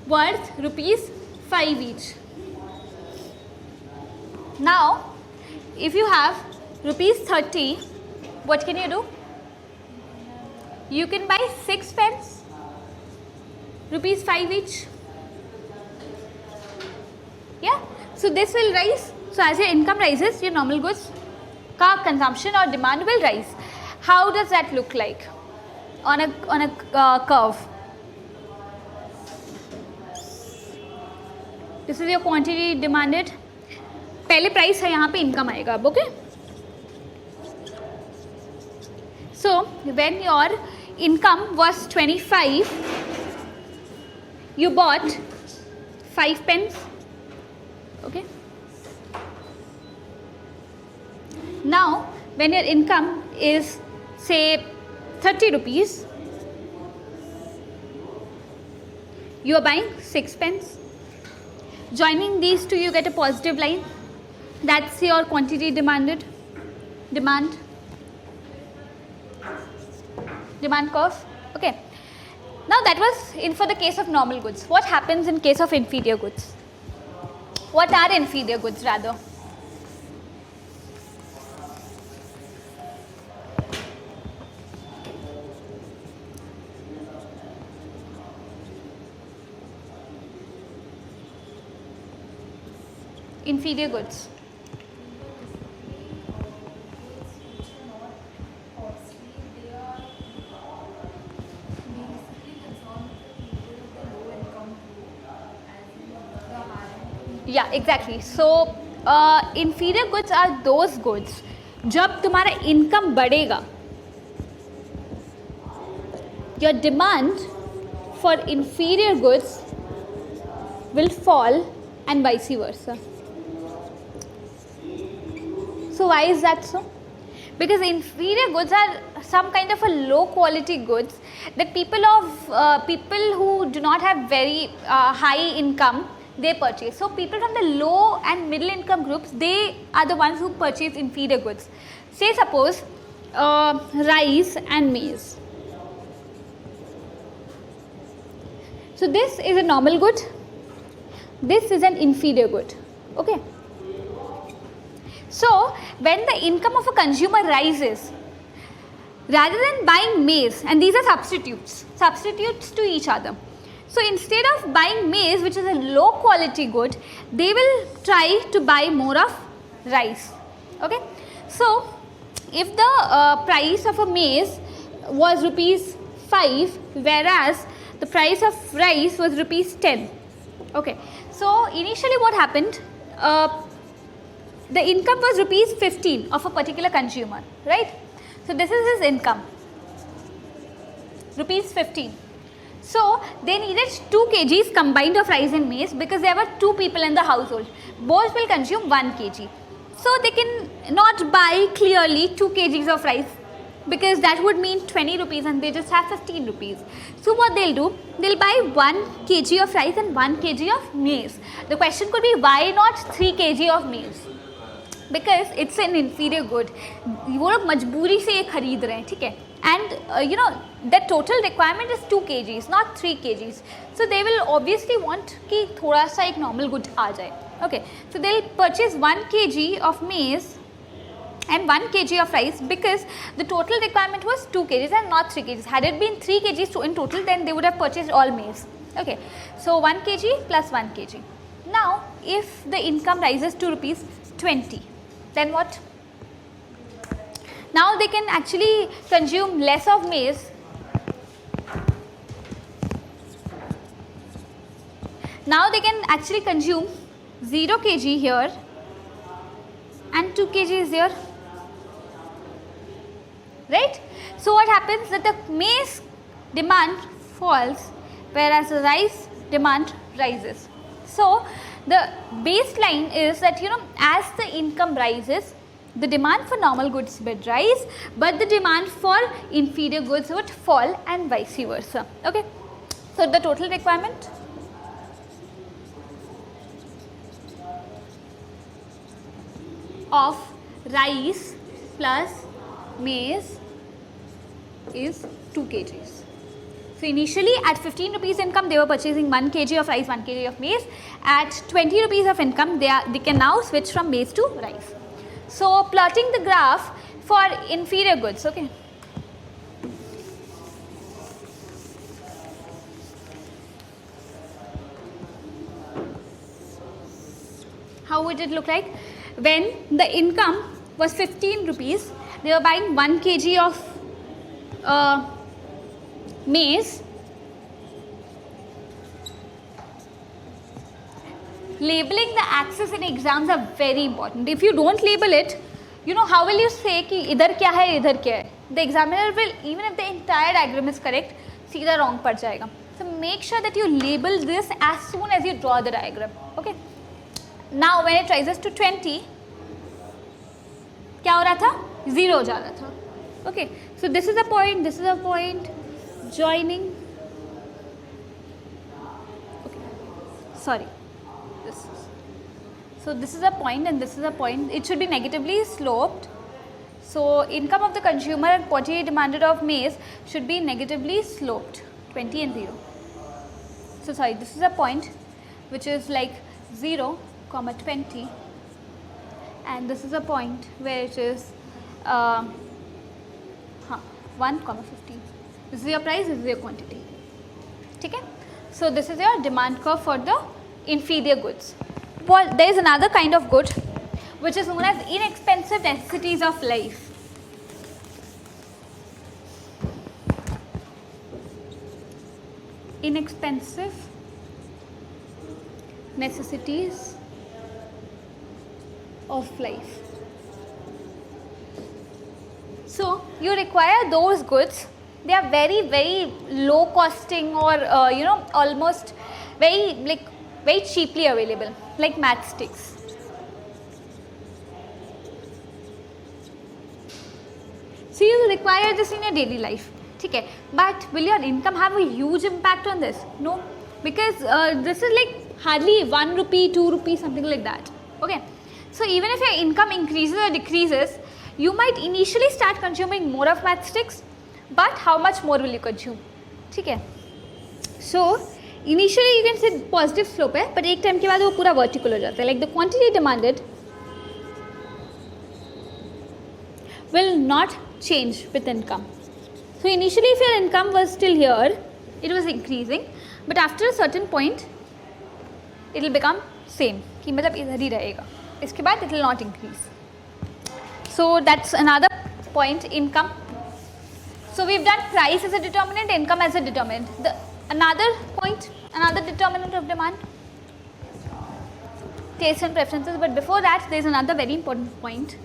worth rupees 5 each. Now, if you have rupees 30, what can you do? You can buy 6 pence, rupees 5 each. Yeah, so this will rise. So as your income rises, your normal goods ka consumption or demand will rise. How does that look like on a curve? This is your quantity demanded. पहले price है, यहाँ पे income आएगा अब. Okay, so when your income was 25, you bought 5 pence. Okay, now when your income is say 30 rupees, you are buying 6 pence. Joining these two, you get a positive line. That's your quantity demand curve. Okay, now that was in for the case of normal goods. What happens in case of inferior goods? What are inferior goods rather? Inferior goods. Yeah, exactly. So inferior goods are those goods जब तुम्हारा income बढ़ेगा, your demand for inferior goods will fall and vice versa. So why is that so? Because inferior goods are some kind of a low quality goods that people who do not have very high income, they purchase. So people from the low and middle income groups, they are the ones who purchase inferior goods. Say suppose rice and maize. So this is a normal good, this is an inferior good. Okay, so when the income of a consumer rises, rather than buying maize, and these are substitutes to each other, so instead of buying maize, which is a low quality good, they will try to buy more of rice. Okay, so if the price of a maize was rupees 5, whereas the price of rice was rupees 10. Okay, so initially what happened, the income was rupees 15 of a particular consumer, right? So this is his income, rupees 15. So they needed 2 kgs combined of rice and maize because there were 2 people in the household. Both will consume 1 kg. So they can not buy clearly 2 kgs of rice because that would mean 20 rupees and they just have 15 rupees. So what they'll do, they'll buy 1 kg of rice and 1 kg of maize. The question could be, why not 3 kg of maize? Because it's an inferior good. वो लोग मजबूरी से ये खरीद रहे हैं, ठीक है? And you know, the total requirement is 2 kgs, not 3 kgs. So they will obviously want कि थोड़ा सा एक normal good आ जाए. Okay, so they'll purchase 1 kg of maize and 1 kg of rice, because the total requirement was 2 kgs and not 3 kgs. Had it been 3 kgs in total, then they would have purchased all maize. Okay, so 1 kg plus 1 kg. Now, if the income rises to rupees 20, then what? Now they can actually consume less of maize. Now they can actually consume 0 kg here and 2 kg is here, right? So what happens that the maize demand falls whereas the rice demand rises. So the baseline is that, you know, as the income rises, the demand for normal goods would rise, but the demand for inferior goods would fall and vice versa. Okay, so the total requirement of rice plus maize is 2 kgs. So initially at 15 rupees income they were purchasing 1 kg of rice, 1 kg of maize. At 20 rupees of income they can now switch from maize to rice. So plotting the graph for inferior goods, okay. How would it look like? When the income was 15 rupees, they were buying 1 kg of maize. Labeling the axis in exams are very important. If you don't label it, you know, how will you say कि इधर क्या है इधर क्या है? The examiner will, even if the entire diagram is correct, सीधा wrong पड़ जाएगा. So make sure that you label this as soon as you draw the diagram. Okay. Now when it rises to 20, क्या हो रहा था? 0 हो जा रहा था. Okay. So this is a point. This is a point. Joining. Okay. Sorry. So this is a point and this is a point. It should be negatively sloped. So income of the consumer and quantity demanded of maize should be negatively sloped, 20 and 0. So sorry, this is a point which is like 0, 20, and this is a point where it is 1, 15. This is your price, this is your quantity. Okay? So this is your demand curve for the inferior goods. Well, there is another kind of good which is known as inexpensive necessities of life. Inexpensive necessities of life. So you require those goods. They are very, very low costing or you know, almost very cheaply available, like matchsticks. So you will require this in your daily life. Okay, but will your income have a huge impact on this? No, because this is like hardly 1 rupee, 2 rupees, something like that. Okay, so even if your income increases or decreases, you might initially start consuming more of matchsticks, but how much more will you consume? Okay, so initially you can say positive slope है, but एक time के बाद वो पूरा vertical हो जाता है. Like the quantity demanded will not change with income. So initially if your income was still here, it was increasing, but after a certain point, it will become same. कि मतलब इधर ही रहेगा. इसके बाद it will not increase. So that's another point, income. So we've done price as a determinant, income as a determinant. Another point, another determinant of demand, taste and preferences. But before that, there is another very important point,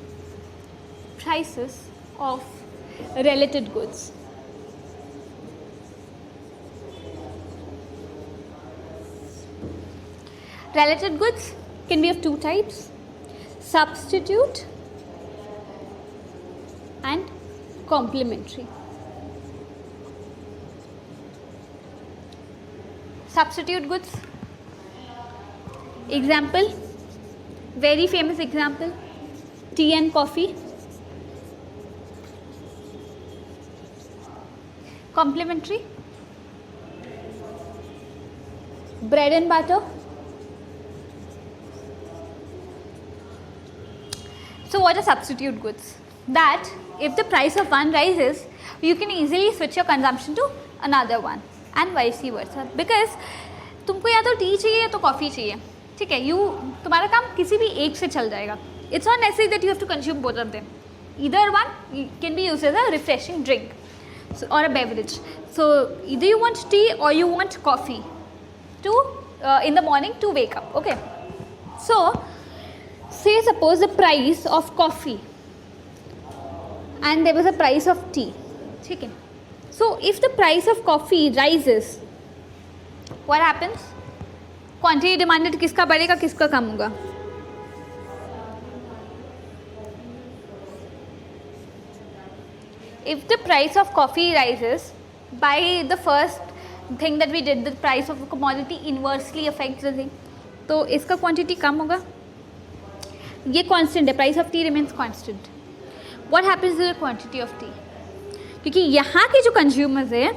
prices of related goods. Related goods can be of two types, substitute and complementary. Substitute goods, example, very famous example, tea and coffee. Complementary, bread and butter. So what are substitute goods? That if the price of one rises, you can easily switch your consumption to another one and vice versa. Because तुमको या तो T चाहिए या तो coffee चाहिए, ठीक है, तुम्हारा काम किसी भी एक से चल जाएगा. It's not necessary that you have to consume both of them. Either one can be used as a refreshing drink or a beverage. So either you want tea or you want coffee in the morning to wake up. Okay. So say suppose the price of coffee and there was a price of tea. Okay. So if the price of coffee rises, what happens? Quantity demanded किसका बढ़ेगा किसका कम होगा? If the price of coffee rises, by the first thing that we did, the price of a commodity inversely affects the thing. तो इसका quantity कम होगा. ये constant है, price of tea remains constant. What happens to the quantity of tea? क्योंकि यहाँ के जो consumers हैं,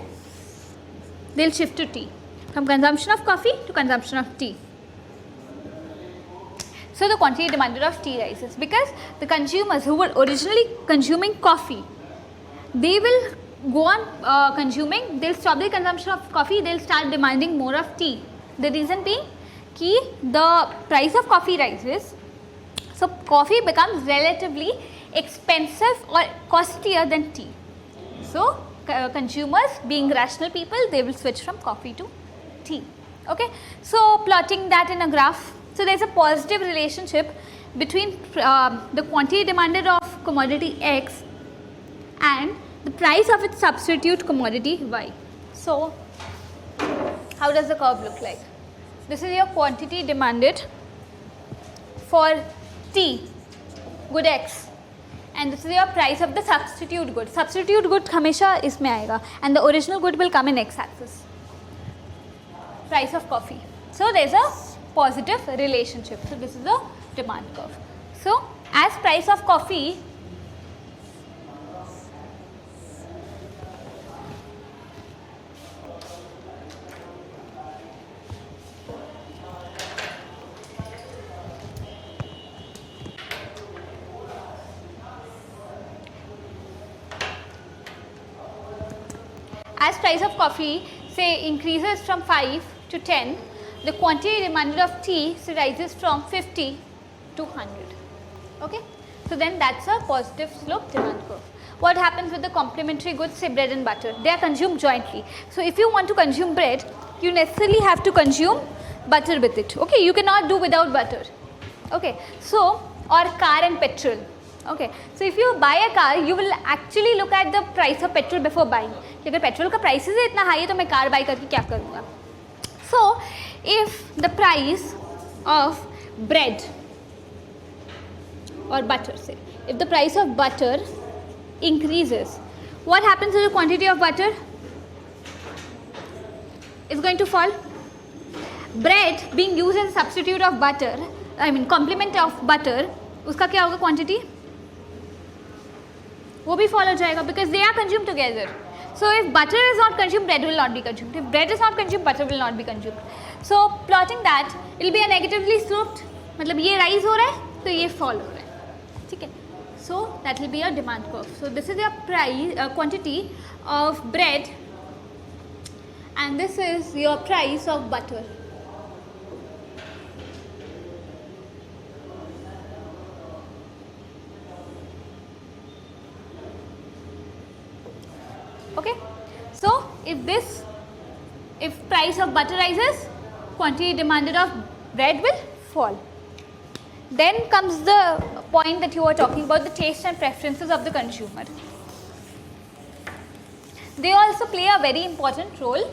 they'll shift to tea. From consumption of coffee to consumption of tea. So the quantity demanded of tea rises because the consumers who were originally consuming coffee, they will go on consuming, they'll stop the consumption of coffee, they'll start demanding more of tea. The reason being कि the price of coffee rises, so coffee becomes relatively expensive or costlier than tea. So consumers, being rational people, they will switch from coffee to tea. Okay, so plotting that in a graph, so there's a positive relationship between the quantity demanded of commodity X and the price of its substitute commodity Y. So how does the curve look like? This is your quantity demanded for T, good X, and this is your price of the substitute good. Substitute good हमेशा इसमें आएगा and the original good will come in X axis. Price of coffee. So there's a positive relationship. So this is the demand curve. So as price of coffee say increases from 5 to 10, the quantity demanded of tea rises from 50 to 100. Okay, so then that's a positive slope demand curve. What happens with the complementary goods, say bread and butter? They are consumed jointly. So if you want to consume bread, you necessarily have to consume butter with it. Okay, you cannot do without butter. Okay, so or car and petrol. Okay, so if you buy a car, you will actually look at the price of petrol before buying. कि अगर petrol का prices है इतना high है तो मैं car by करके क्या करूँगा? So if the price of bread or butter, say, if the price of butter increases, what happens to the quantity of butter? It's going to fall. Bread being used as a substitute of butter, I mean complement of butter, उसका क्या होगा quantity? वो भी fall हो जाएगा because they are consumed together. So if butter is not consumed, bread will not be consumed. If bread is not consumed, butter will not be consumed. So plotting that, it will be a negatively sloped. मतलब ये rise हो रहा है तो ये fall हो रहा है, ठीक है? So that will be your demand curve. So this is your price quantity of bread, and this is your price of butter. Okay, so if price of butter rises, quantity demanded of bread will fall. Then comes the point that you were talking about, the taste and preferences of the consumer. They also play a very important role.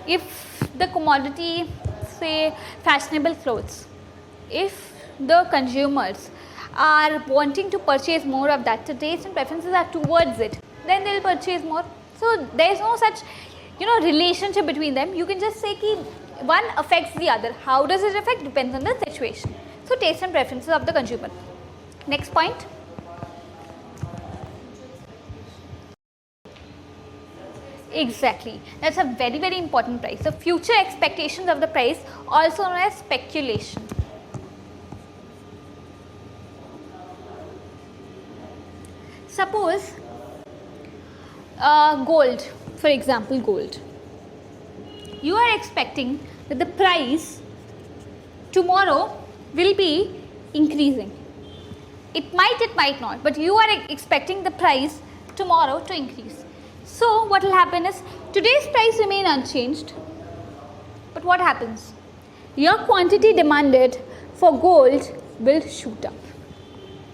If the commodity, say fashionable clothes, if the consumers are wanting to purchase more of that, the taste and preferences are towards it, then they will purchase more. So there is no such relationship between them. You can just say कि one affects the other. How does it affect? Depends on the situation. So taste and preferences of the consumer. Next point. Exactly. That's a very, very important price. So future expectations of the price, also known as speculation. Suppose gold, for example, gold. You are expecting that the price tomorrow will be increasing. It might not, but you are expecting the price tomorrow to increase. So what will happen is, today's price remain unchanged, but what happens? Your quantity demanded for gold will shoot up,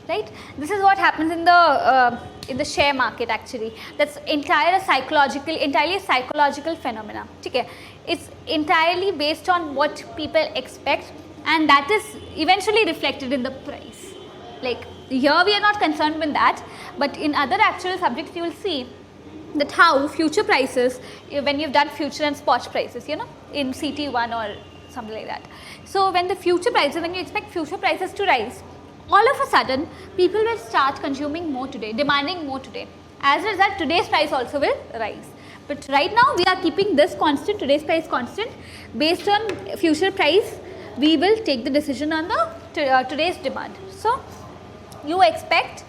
right? This is what happens in the share market actually. That's entirely a psychological phenomena. Okay? It's entirely based on what people expect, and that is eventually reflected in the price. Like here we are not concerned with that, but in other actual subjects you will see that how future prices, when you've done future and spot prices, you know, in CT1 or something like that. So when the future prices, when you expect future prices to rise, all of a sudden people will start consuming more today, demanding more today. As a result, today's price also will rise. But right now we are keeping this constant, today's price constant. Based on future price, we will take the decision on the today's demand. So you expect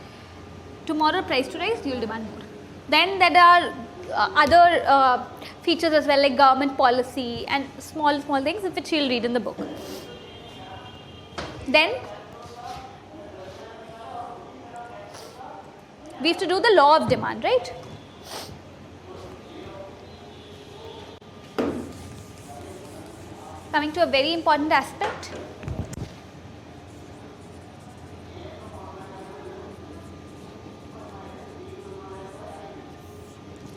tomorrow price to rise, you will demand more. Then there are other features as well, like government policy and small things which you will read in the book. Then we have to do the law of demand, right? Coming to a very important aspect.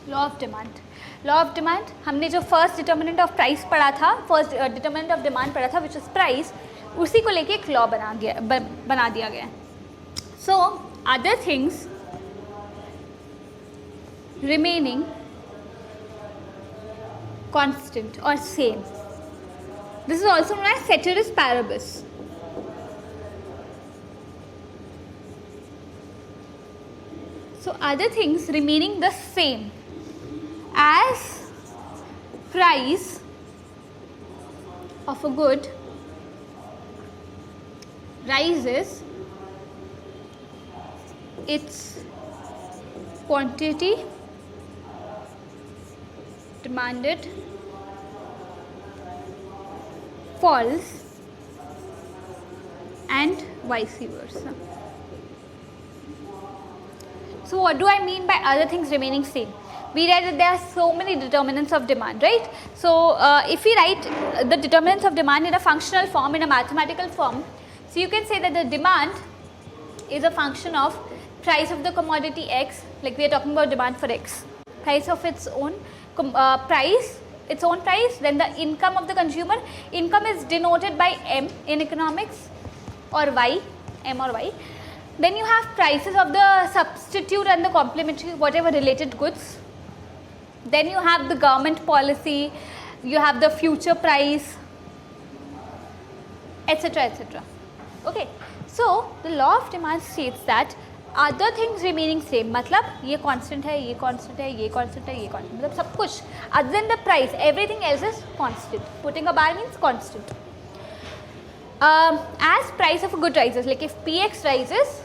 Law of demand हमने जो first determinant of price पढ़ा था, first determinant of demand पढ़ा था which is price, उसी को लेके एक लॉ बना दिया गया. So other things remaining constant or same. This is also known as ceteris paribus. So other things remaining the same as price of a good rises, its quantity demanded falls and vice versa. So what do I mean by other things remaining same? We read that there are so many determinants of demand, right? So if we write the determinants of demand in a functional form, in a mathematical form, so you can say that the demand is a function of price of the commodity X, like we are talking about demand for X, price of its own price, then the income of the consumer. Income is denoted by M in economics, or Y, M or Y. Then you have prices of the substitute and the complementary, whatever related goods. Then you have the government policy, you have the future price, etc., etc. Okay, so the law of demand states that other things remaining same, मतलब ये constant है, ये constant है, ये constant है, ये constant, मतलब सब कुछ other than the price, everything else is constant. Putting a bar means constant. As price of a good rises, like if Px rises,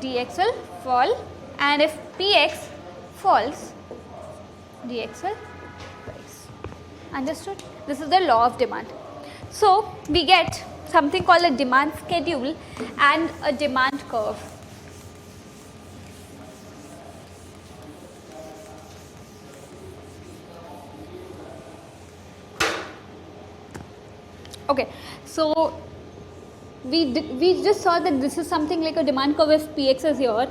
dx will fall, and if Px falls, dx will rise. Understood? This is the law of demand. So we get something called a demand schedule and a demand curve. Okay, so we just saw that this is something like a demand curve if Px is here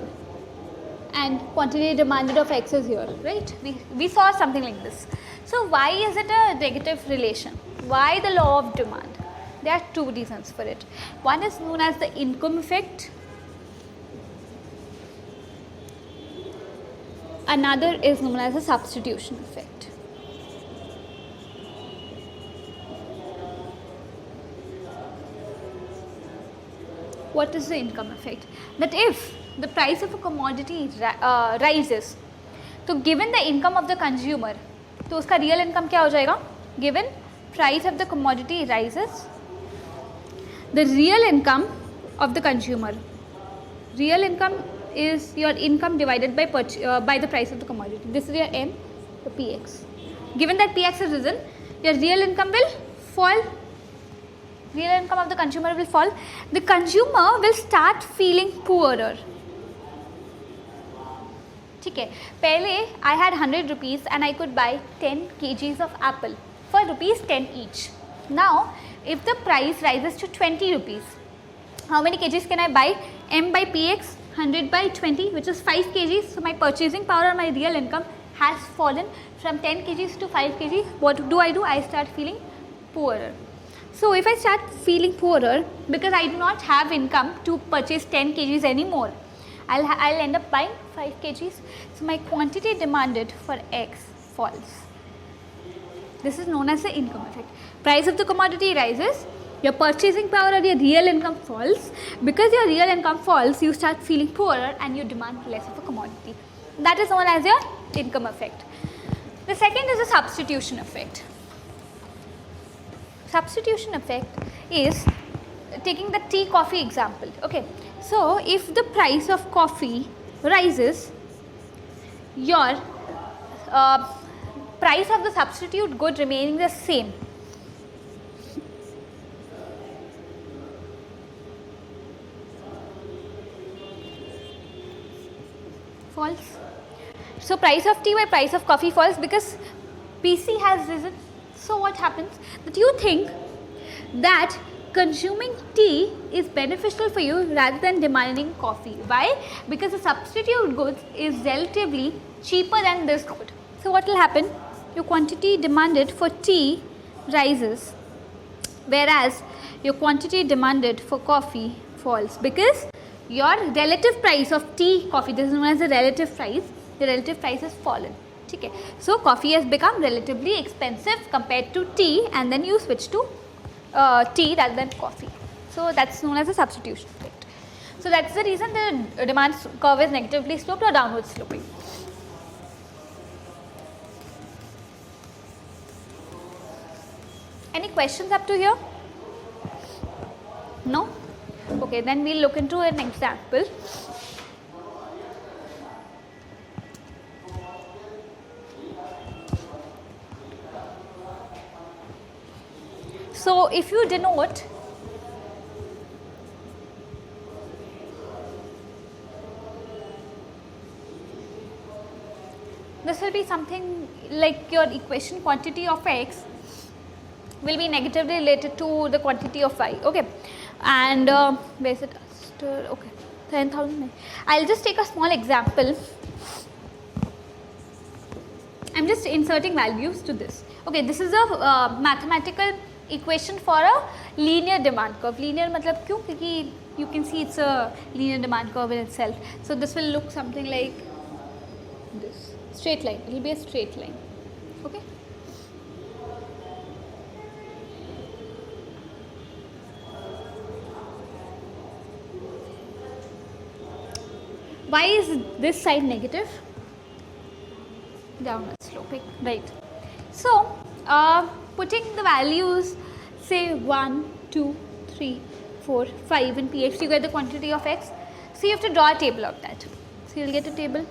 and quantity demanded of X is here, right? We saw something like this. So why is it a negative relation? Why the law of demand? There are two reasons for it. One is known as the income effect. Another is known as the substitution effect. What is the income effect? That if the price of a commodity rises, तो given the income of the consumer, तो उसका real income क्या हो जाएगा? Given price of the commodity rises, the real income of the consumer, real income is your income divided by the price of the commodity. This is your M, the PX. Given that PX has risen, your real income will fall. Real income of the consumer will fall. The consumer will start feeling poorer. ठीक है, पहले I had 100 rupees and I could buy 10 kgs of apple for rupees 10 each. Now, if the price rises to 20 rupees, how many kgs can I buy? M by PX, 100 by 20, which is 5 kgs. So my purchasing power or my real income has fallen from 10 kgs to 5 kgs. What do? I start feeling poorer. So if I start feeling poorer, because I do not have income to purchase 10 kgs anymore, I'll end up buying 5 kgs. So my quantity demanded for X falls. This is known as the income effect. Price of the commodity rises, your purchasing power or your real income falls. Because your real income falls, you start feeling poorer and you demand less of a commodity. That is known as your income effect. The second is the substitution effect. Substitution effect is taking the tea coffee example. Okay, so if the price of coffee rises, your price of the substitute good remaining the same. Falls. So price of tea by price of coffee falls because PC has risen. So what happens? That you think that consuming tea is beneficial for you rather than demanding coffee. Why? Because the substitute goods is relatively cheaper than this good. So what will happen? Your quantity demanded for tea rises, whereas your quantity demanded for coffee falls because your relative price of tea, coffee, this is known as the relative price, the relative price has fallen. Okay. So coffee has become relatively expensive compared to tea, and then you switch to tea rather than coffee. So that's known as a substitution effect. So that's the reason the demand curve is negatively sloped or downward sloping. Any questions up to here? No? Okay, then we'll look into an example. So if you denote this will be something like your equation quantity of X will be negatively related to the quantity of Y. Okay, and where is it? Okay, 10,000. I'll just take a small example. I'm just inserting values to this. Okay, this is a mathematical equation for a linear demand curve. Linear matlab kyun? Because you can see it's a linear demand curve in itself. So this will look something like this. Straight line. It will be a straight line. Okay. Why is this side negative? Downward sloping, right? So putting the values, say 1, 2, 3, 4, 5 in pH, you get the quantity of X. So you have to draw a table of that. So you'll get a table.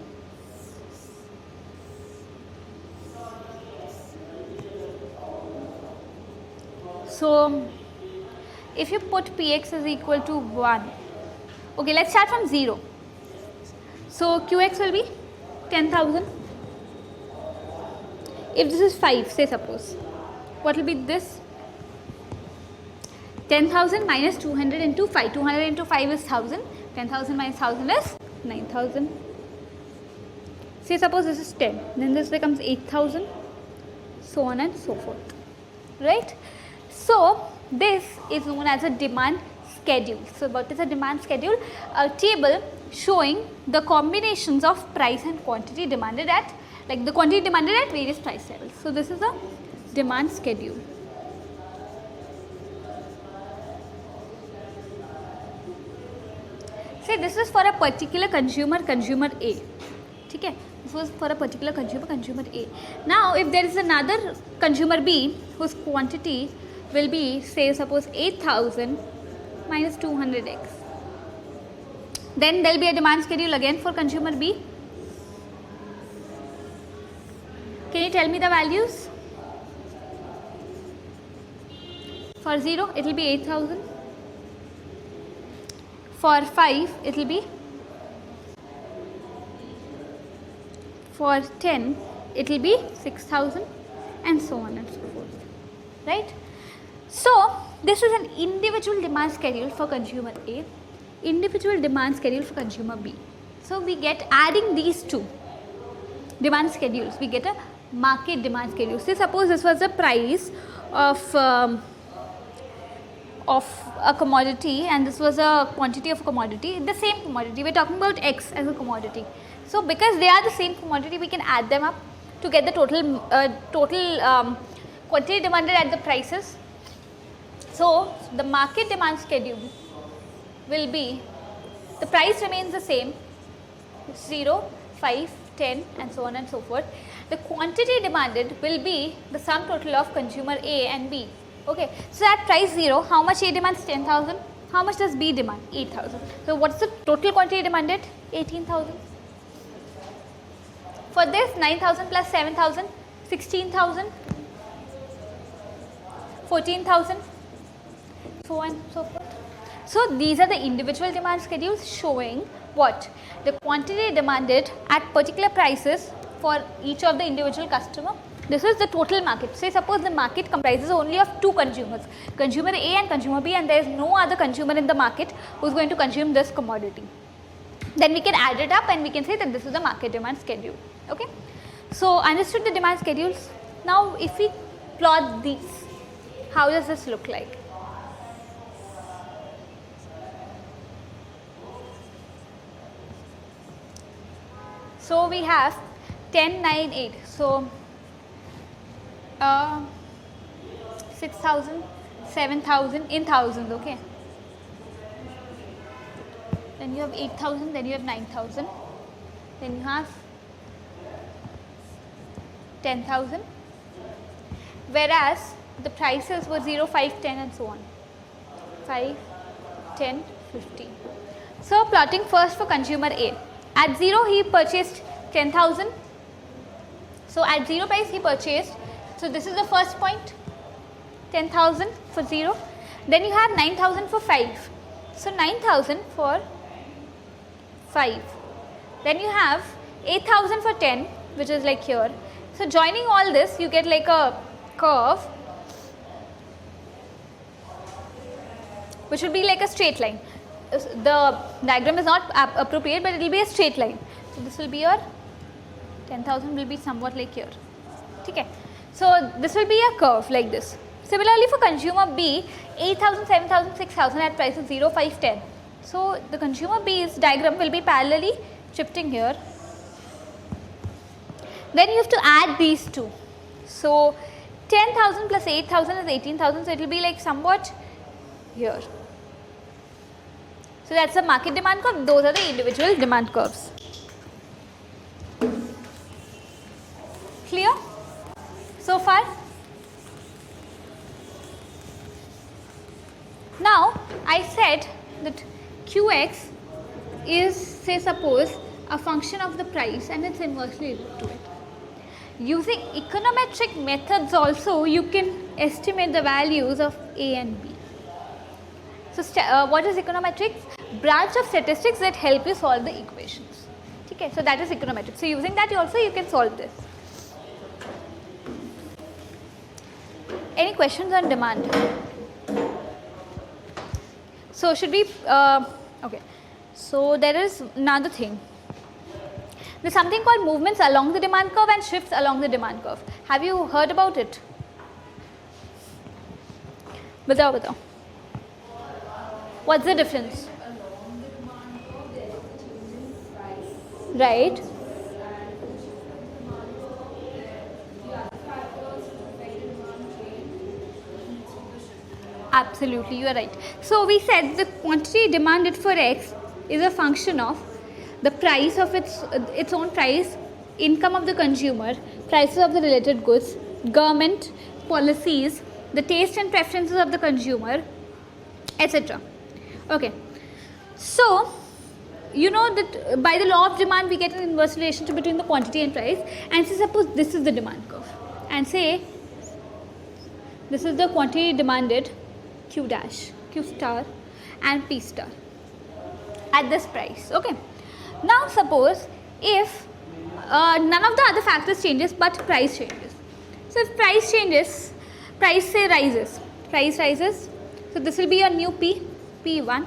So if you put Px is equal to 1, okay, let's start from 0. So Qx will be 10,000. If this is 5, say suppose, what will be this? 10,000 minus 200 into 5. 200 into 5 is 1000. 10,000 minus 1000 is 9,000. Say suppose this is 10. Then this becomes 8,000. So on and so forth. Right? So this is known as a demand schedule. So what is a demand schedule? A table showing the combinations of price and quantity demanded at, like the quantity demanded at various price levels. So this is a demand schedule. Say this is for a particular consumer A. ठीक है, this was for a particular consumer A. Now if there is another consumer B whose quantity will be, say suppose 8,000 minus 200x, then there will be a demand schedule again for consumer B. Can you tell me the values? For 0 it will be 8,000, for 5 it will be, for 10 it will be 6,000, and so on and so forth, right? So this is an individual demand schedule for consumer A, individual demand schedule for consumer B. So we get, adding these two demand schedules, we get a market demand schedule. Say suppose this was the price of a commodity and this was a quantity of a commodity, the same commodity, we are talking about X as a commodity. So because they are the same commodity, we can add them up to get the total quantity demanded at the prices. So the market demand schedule will be, the price remains the same, 0, 5, 10 and so on and so forth. The quantity demanded will be the sum total of consumer A and B. Okay, so at price 0, how much A demands? 10,000. How much does B demand? 8,000. So what's the total quantity demanded? 18,000. For this, 9,000 plus 7,000, 16,000, 14,000, so on and so forth. So these are the individual demand schedules showing what? The quantity demanded at particular prices for each of the individual customer. This is the total market. Say suppose the market comprises only of two consumers, consumer A and consumer B, and there is no other consumer in the market who is going to consume this commodity. Then we can add it up and we can say that this is the market demand schedule. Okay. So understood the demand schedules. Now if we plot these, how does this look like? So we have 10, 9, 8. So 6,000, 7,000 in thousands, okay. Then you have 8,000, then you have 9,000, then you have 10,000, whereas the prices were 0, 5, 10 and so on, 5, 10, 15. So plotting first for consumer A. At 0 he purchased 10,000. So at 0 price he purchased. So this is the first point, 10,000 for 0. Then you have 9,000 for 5. So 9,000 for 5. Then you have 8,000 for 10, which is like here. So joining all this, you get like a curve, which will be like a straight line. The diagram is not appropriate, but it will be a straight line. So this will be your 10,000 will be somewhat like here. Okay. So this will be a curve like this. Similarly for consumer B, 8,000, 7,000, 6,000 at prices 0, 5, 10. So the consumer B's diagram will be parallelly shifting here. Then you have to add these two. So 10,000 plus 8,000 is 18,000. So it will be like somewhat here. So that's the market demand curve. Those are the individual demand curves. Clear so far? Now I said that Qx is, say suppose, a function of the price and it's inversely related to it. Using econometric methods also you can estimate the values of A and B. So what is econometrics? Branch of statistics that help you solve the equations. Okay, so that is econometrics. So using that also you can solve this. Any questions on demand? So should we, okay, so there is another thing. There is something called movements along the demand curve and shifts along the demand curve. Have you heard about it? Batao, batao. What's the difference? Right. Absolutely, you are right. So we said the quantity demanded for X is a function of the price of its own price, income of the consumer, prices of the related goods, government policies, the taste and preferences of the consumer, etc. Okay, so you know that by the law of demand we get an inverse relationship between the quantity and price, and say suppose this is the demand curve, and say this is the quantity demanded, Q dash, Q star and P star at this price. Okay, now suppose if none of the other factors changes but price changes. So if price changes, price say rises, price rises, so this will be your new P, P1.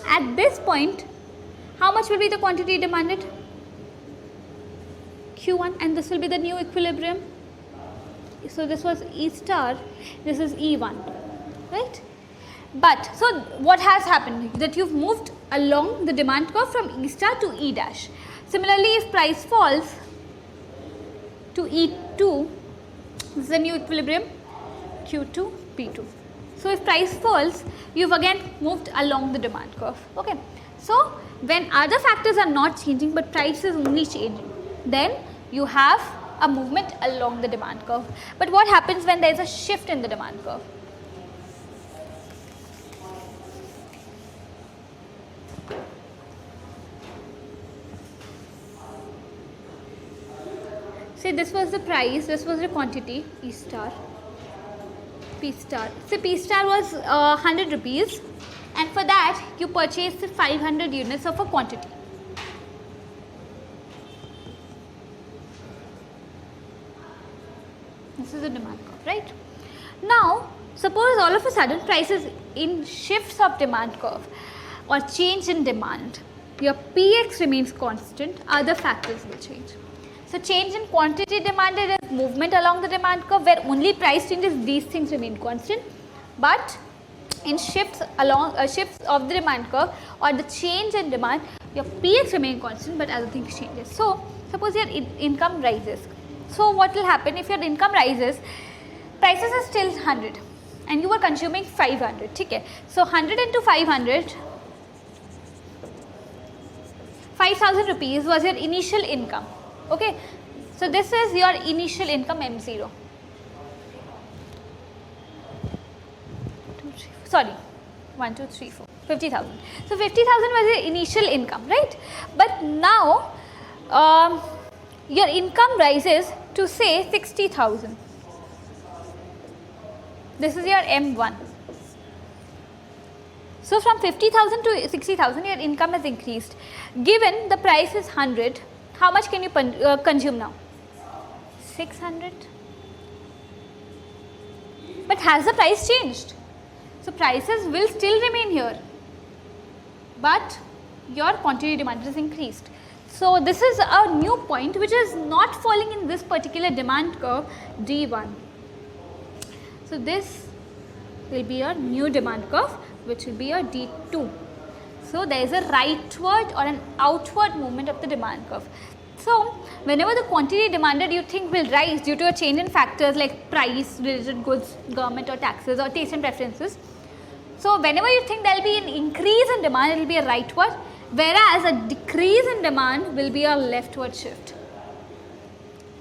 At this point, how much will be the quantity demanded? Q1, and this will be the new equilibrium. So this was E star, this is E1, right? But so what has happened that you've moved along the demand curve from E star to E dash. Similarly, if price falls to E2, this is the new equilibrium, Q2, P2. So if price falls, you've again moved along the demand curve. Okay. So when other factors are not changing but price is only changing, then you have a movement along the demand curve. But what happens when there is a shift in the demand curve? Say this was the price, this was the quantity, E star, P star. Say P star was 100 rupees, and for that you purchased 500 units of a quantity. This is the demand curve, right? Now, suppose all of a sudden prices in shifts of demand curve or change in demand, your Px remains constant, other factors will change. So change in quantity demanded is movement along the demand curve, where only price changes, these things remain constant. But in shifts along shifts of the demand curve or the change in demand, your Px remain constant but other things changes. So suppose your income rises. So what will happen if your income rises, prices are still 100 and you were consuming 500, okay? So 100 into 500, 5,000 rupees was your initial income. Okay, so this is your initial income M0. Sorry, 1, 2, 3, 4, 50,000. So 50,000 was your initial income, right? But now your income rises to say 60,000. This is your M1. So from 50,000 to 60,000, your income has increased. Given the price is 100, how much can you consume now? 600. But has the price changed? So prices will still remain here, but your quantity demand is increased. So this is a new point which is not falling in this particular demand curve, D1. So this will be your new demand curve, which will be your D2. So there is a rightward or an outward movement of the demand curve. So whenever the quantity demanded you think will rise due to a change in factors like price, related goods, government or taxes or taste and preferences. So whenever you think there will be an increase in demand, it will be a rightward, whereas a decrease in demand will be a leftward shift.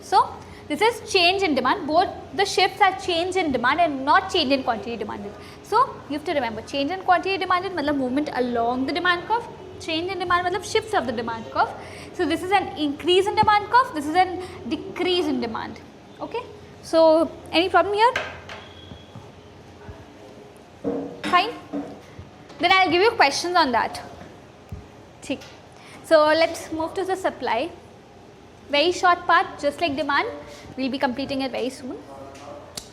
So this is change in demand. Both the shifts are change in demand and not change in quantity demanded. So you have to remember, change in quantity demanded matlab movement along the demand curve, change in demand matlab shifts of the demand curve. So this is an increase in demand curve, this is an decrease in demand. Okay. So any problem here? Fine. Then I will give you questions on that. So let's move to the supply. Very short part, just like demand, we will be completing it very soon.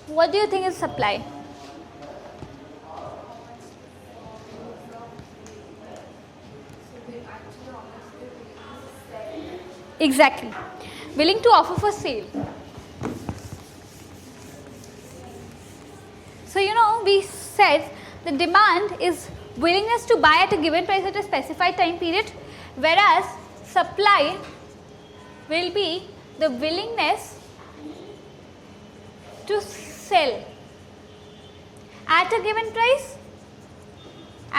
What do you think is supply? Exactly. Willing to offer for sale. So you know, we said the demand is willingness to buy at a given price at a specified time period, whereas supply will be the willingness to sell at a given price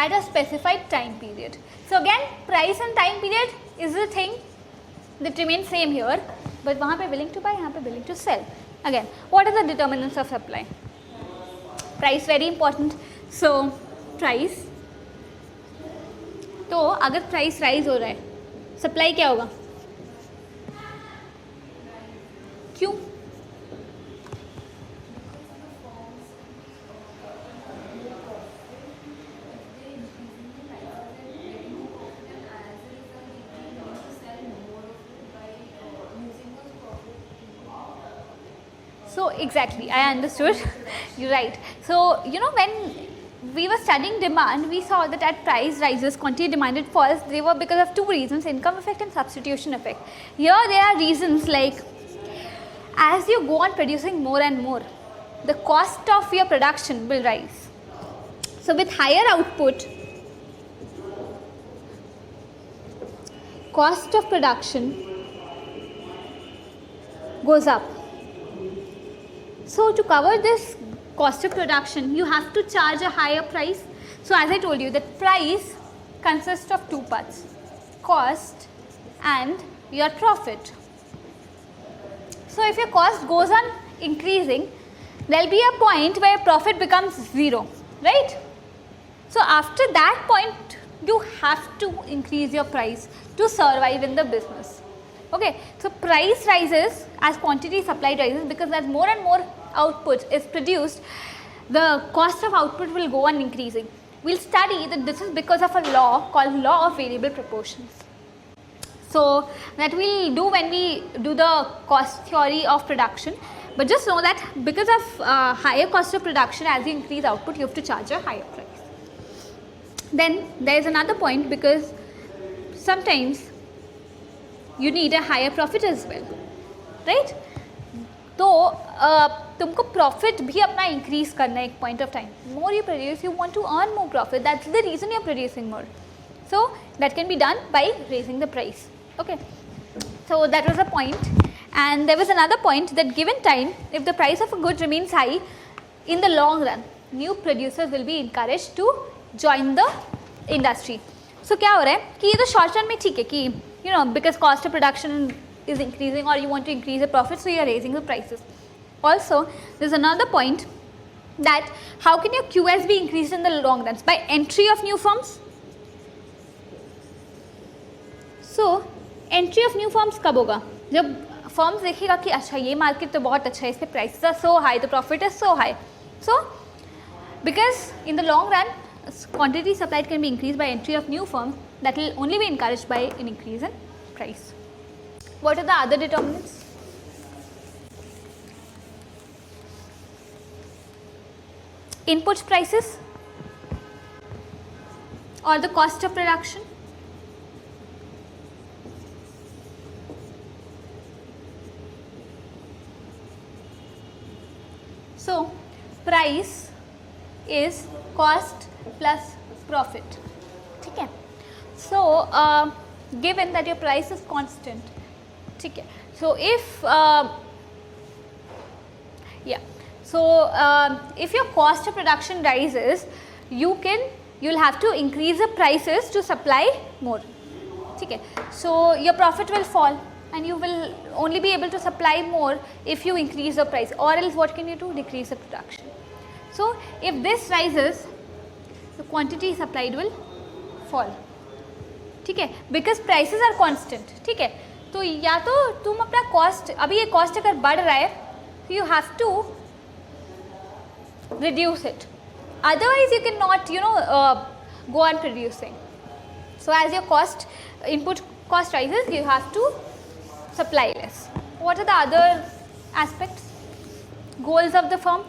at a specified time period. So again, price and time period is the thing that remains same here, but वहाँ पे willing to buy, यहाँ पे willing to sell. Again, what are the determinants of supply? Price very important. So price, तो अगर price rise हो रहा है, supply क्या होगा? क्यों? So exactly, I understood. You're right. So when we were studying demand, we saw that at price rises, quantity demanded falls. They were because of two reasons: income effect and substitution effect. Here there are reasons like, as you go on producing more and more, the cost of your production will rise. So with higher output, cost of production goes up. So to cover this cost of production, you have to charge a higher price. So as I told you, that price consists of two parts: cost and your profit. So if your cost goes on increasing, there will be a point where profit becomes zero, right? So after that point, you have to increase your price to survive in the business. Okay, so price rises as quantity supplied rises, because as more and more output is produced, the cost of output will go on increasing. We'll study that this is because of a law called law of variable proportions. So that we'll do when we do the cost theory of production. But just know that because of higher cost of production, as you increase output, you have to charge a higher price. Then there is another point, because sometimes you need a higher profit as well, right? तो तुमको profit भी अपना increase करना है एक point of time. More you produce, you want to earn more profit. That's the reason you are producing more. So that can be done by raising the price. Okay, so that was a point. And there was another point that given time, if the price of a good remains high, in the long run, new producers will be encouraged to join the industry. So क्या हो रहा है कि ये तो short run में ठीक है कि because cost of production is increasing or you want to increase the profit, so you are raising the prices. Also, there's another point that how can your QS be increased in the long run? By entry of new firms. So entry of new firms कब होगा? जब firms देखेगा कि अच्छा ये market तो बहुत अच्छा है, इस पे prices are so high, the profit is so high. So because in the long run quantity supplied can be increased by entry of new firms, that will only be encouraged by an increase in price. What are the other determinants? Input prices or the cost of production. So price is cost plus profit. ठीक है. So given that your price is constant, ठीक है. So if your cost of production rises, you'll have to increase the prices to supply more. ठीक है. So your profit will fall and you will only be able to supply more if you increase the price, or else what can you do? Decrease the production. So if this rises, the quantity supplied will fall. ठीक है, because prices are constant. ठीक है, तो या तो तुम अपना cost, अभी ये cost अगर बढ़ रहा है, you have to reduce it. Otherwise you cannot go on producing. So as your input cost rises, you have to supply less. What are the other aspects? Goals of the firm.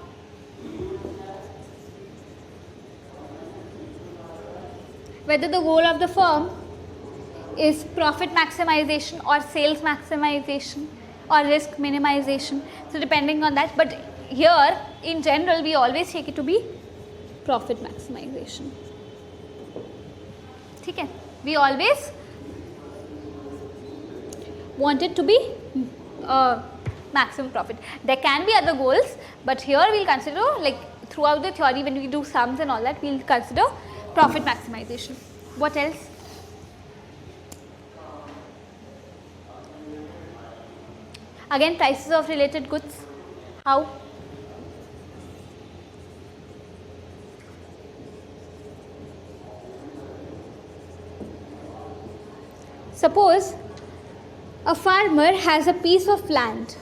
Whether the goal of the firm is profit maximization or sales maximization or risk minimization. So depending on that, but here in general we always take it to be profit maximization. ठीक है, we always want it to be maximum profit. There can be other goals, but here we'll consider, like throughout the theory when we do sums and all that, we'll consider profit maximization. What else? Again, prices of related goods. How? Suppose a farmer has a piece of land.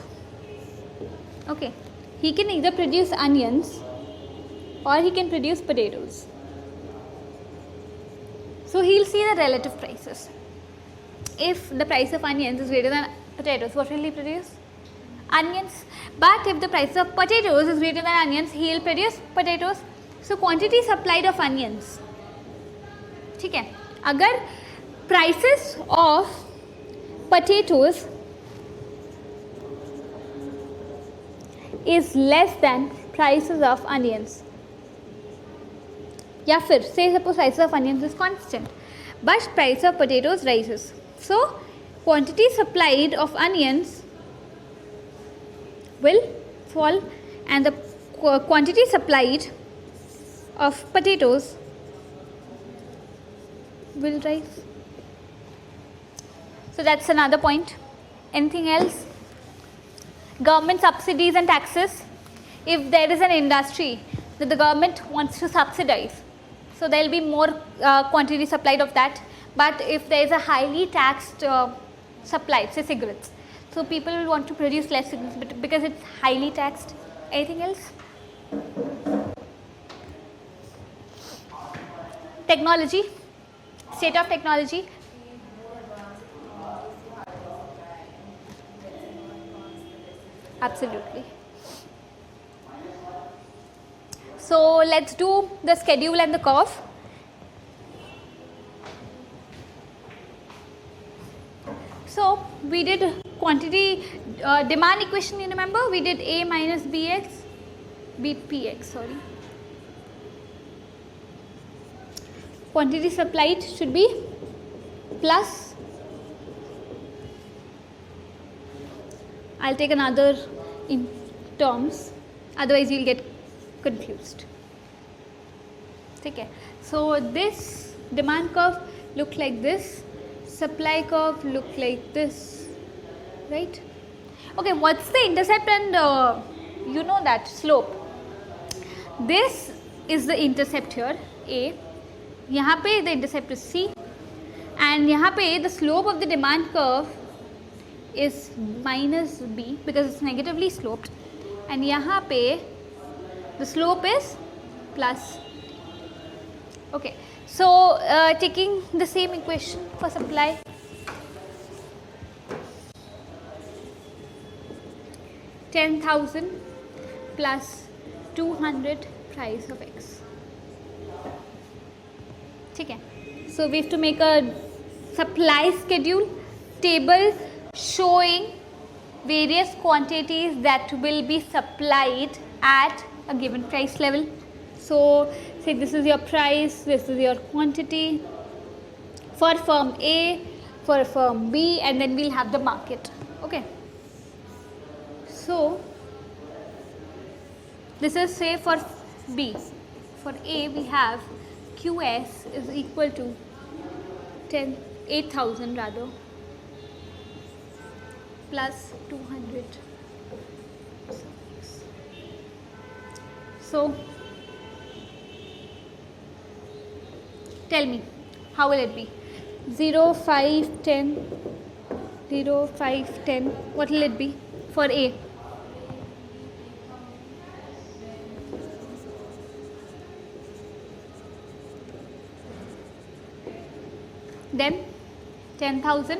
Okay, he can either produce onions or he can produce potatoes. So he'll see the relative prices. If the price of onions is greater than potatoes, what will he produce? Onions. But if the price of potatoes is greater than onions, he will produce potatoes. So quantity supplied of onions. ठीक है, अगर prices of potatoes is less than prices of onions, या फिर say suppose prices of onions is constant but price of potatoes rises, so quantity supplied of onions will fall and the quantity supplied of potatoes will rise. So that's another point. Anything else? Government subsidies and taxes. If there is an industry that the government wants to subsidize, so there will be more quantity supplied of that. But if there is a highly taxed supply, say cigarettes, so people will want to produce less cigarettes because it's highly taxed. Anything else? Technology, state of technology. Absolutely. So let's do the schedule and the curve. So we did quantity demand equation, you remember? We did A minus BPX, sorry. Quantity supplied should be plus, I'll take another in terms, otherwise you'll get confused. Okay, so this demand curve look like this, supply curve look like this, right? Okay, what's the intercept and you know that slope? This is the intercept here, A. यहाँ पे the intercept is C, and यहाँ पे the slope of the demand curve is minus B because it's negatively sloped, and यहाँ पे the slope is plus. Okay, so taking the same equation for supply, $10,000 plus 200 price of X. ठीक है, so we have to make a supply schedule table showing various quantities that will be supplied at a given price level. So say this is your price, this is your quantity for firm A, for firm B, and then we'll have the market. Okay, so this is say for B. For A we have QS is equal to 8,000 rather plus 200. So tell me, how will it be? 0, 5, 10, 0, 5, 10. What will it be for A? Then 10,000,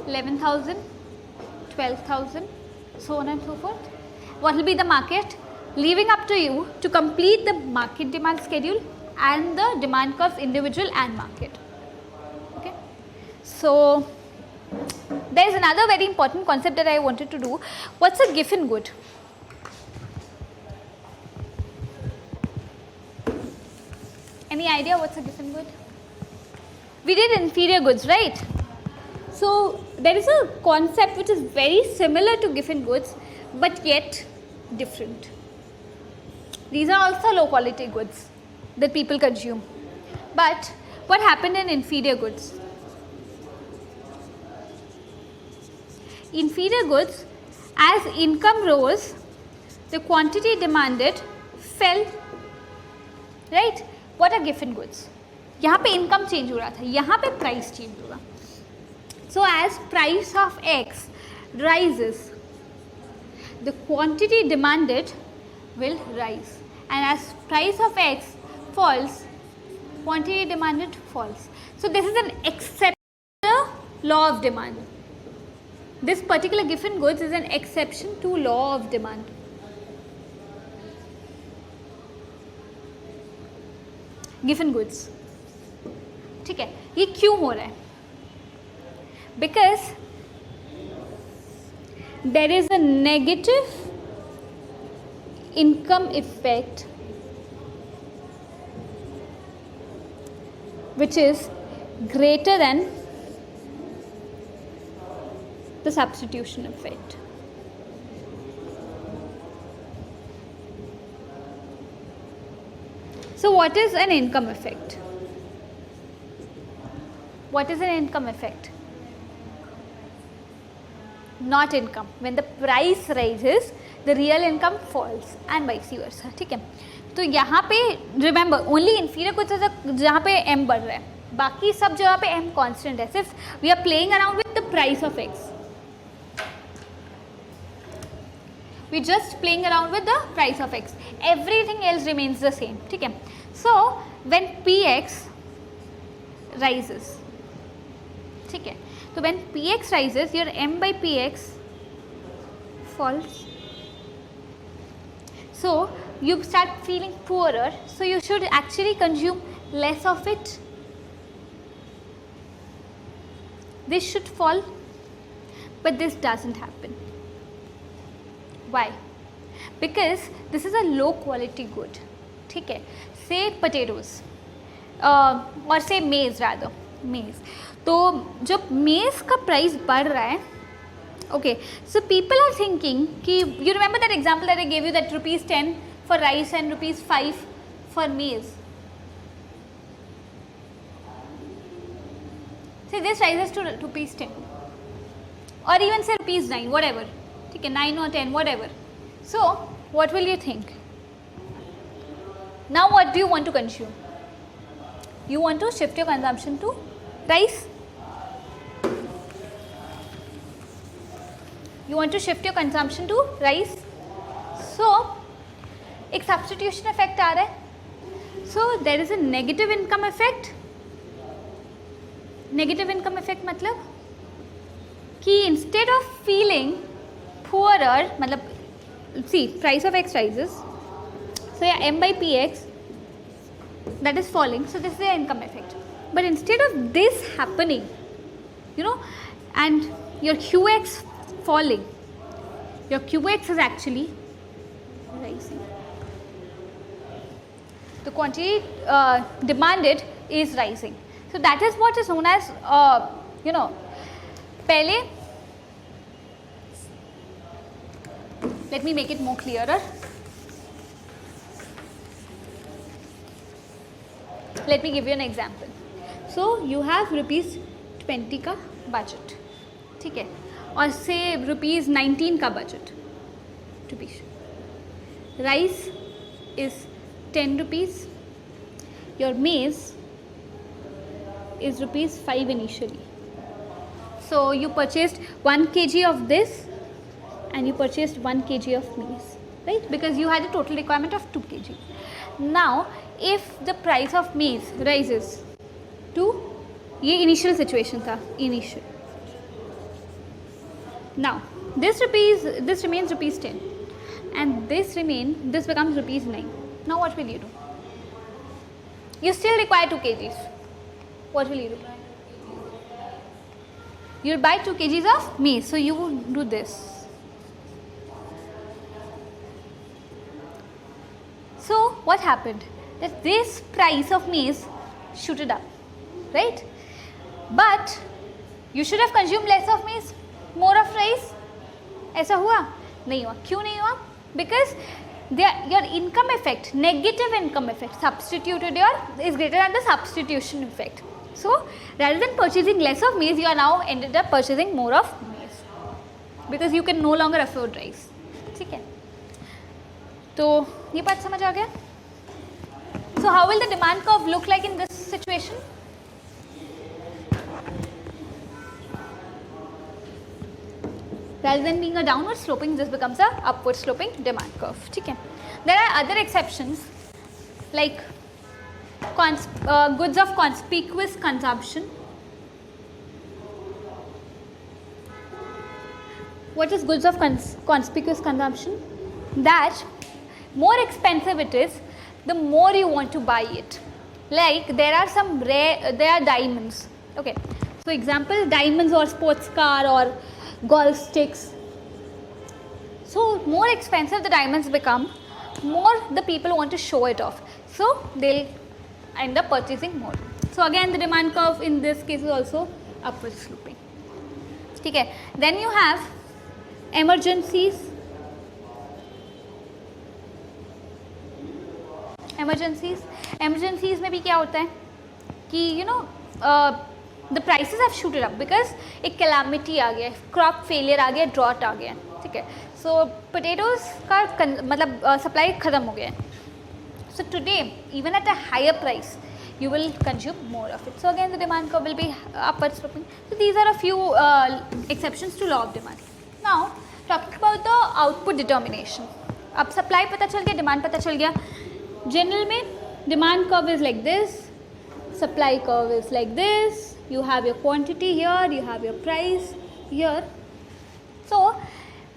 11,000, 12,000, so on and so forth. What will be the market? Leaving up to you to complete the market demand schedule and the demand curves individual and market. Okay. So there is another very important concept that I wanted to do. What's a Giffen good? Any idea what's a Giffen good? We did inferior goods, right? So there is a concept which is very similar to Giffen goods but yet different. These are also low quality goods that people consume. But what happened in inferior goods? Inferior goods, as income rose, the quantity demanded fell, right? What are given goods? यहाँ पे income change हो रहा था, यहाँ पे price change होगा. So as price of X rises, the quantity demanded will rise, and as price of X falls, quantity demanded falls. So this is an exception to the law of demand. This particular given goods is an exception to law of demand. Given goods, ठीक है, ये क्यों हो रहा है? Because there is a negative income effect which is greater than the substitution effect. So what is an income effect? What is an income effect? Not income. When the price rises, the real income falls and vice versa. ठीक है, तो यहाँ पे remember only inferior goods जहाँ पे m बढ़ रहा है, बाकी सब जगह पे m constant है. सिर्फ we are playing around with the price of x. We just playing around with the price of x. Everything else remains the same. ठीक है. So when px rises, ठीक है, so when px rises, your m by px falls. So you start feeling poorer. So you should actually consume less of it. This should fall, but this doesn't happen. Why? Because this is a low quality good. ठीक है, say potatoes or say maize rather, maize. तो जब maize का price बढ़ रहा है, okay, so people are thinking कि you remember that example that I gave you, that rupees 10 for rice and rupees 5 for maize. Say this rises to rupees 10 or even say rupees 9, whatever. ठीक है, 9 or 10, whatever. So what will you think? Now what do you want to consume? You want to shift your consumption to rice. You want to shift your consumption to rice. So एक substitution effect आ रहा है. So there is a negative income effect. Negative income effect मतलब कि instead of feeling poorer, मतलब see price of x rises, so yeah, m by px that is falling, so this is the income effect. But instead of this happening, you know, and your qx falling, your qx is actually rising. The quantity demanded is rising. So that is what is known as you know, पहले, let me make it more clearer. Let me give you an example. So you have rupees 20 का budget, ठीक है, और say rupees 19 का budget to be sure. Rice is 10 rupees. Your maize is rupees 5 initially. So you purchased 1 kg of this and you purchased 1 kg of maize, right? Because you had a total requirement of 2 kg. Now if the price of maize rises to, ये initial situation था, initial. Now this remains rupees 10 and this becomes rupees 9. Now what will you do? You still require 2 kgs. What will you do? You will buy 2 kgs of maize, so you will do this. So what happened? That this price of maize shooted up, right? But you should have consumed less of maize, more of rice. ऐसा हुआ? नहीं हुआ. क्यों नहीं हुआ? Because your income effect, negative income effect substituted is greater than the substitution effect. So rather than purchasing less of maize, you are now ended up purchasing more of maize because you can no longer afford rice. ठीक है, तो ये बात समझ आ गया. So how will the demand curve look like in this situation? Rather than being a downward sloping, this becomes a upward sloping demand curve. ठीक है. There are other exceptions like goods of conspicuous consumption. What is goods of conspicuous consumption? That more expensive it is, the more you want to buy it. Like there are diamonds. Okay. So example, diamonds or sports car or golf sticks. So more expensive the diamonds become, more the people want to show it off. So they'll end up purchasing more. So again the demand curve in this case is also upward sloping. Okay. Then you have emergencies. Emergencies में भी क्या होता है कि the prices have shooted up because एक calamity आ गया, crop failure आ गया, drought आ गया. ठीक है. So potatoes का मतलब supply खत्म हो गया. So today even at a higher price you will consume more of it. So again the demand curve will be upward sloping. So these are a few exceptions to law of demand. Now talking about the output determination. अब supply पता चल गया, demand पता चल गया. General में demand curve is like this, supply curve is like this. You have your quantity here, you have your price here. So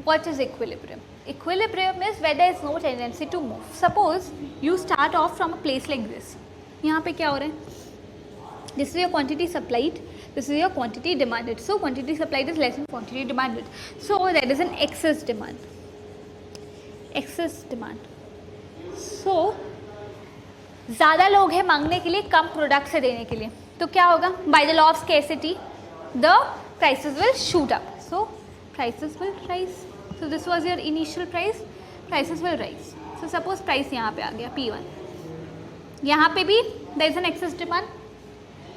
what is equilibrium? Equilibrium is where there is no tendency to move. Suppose you start off from a place like this. यहाँ पे क्या हो रहा है? This is your quantity supplied, this is your quantity demanded. So quantity supplied is less than quantity demanded. So there is an excess demand. So ज़्यादा लोग हैं मांगने के लिए, कम प्रोडक्ट से देने के लिए. तो क्या होगा? By the law of scarcity, the prices will shoot up. So prices will rise. So this was your initial price. Prices will rise. So suppose price यहाँ पे आ गया P1. यहाँ पे भी there is an excess demand.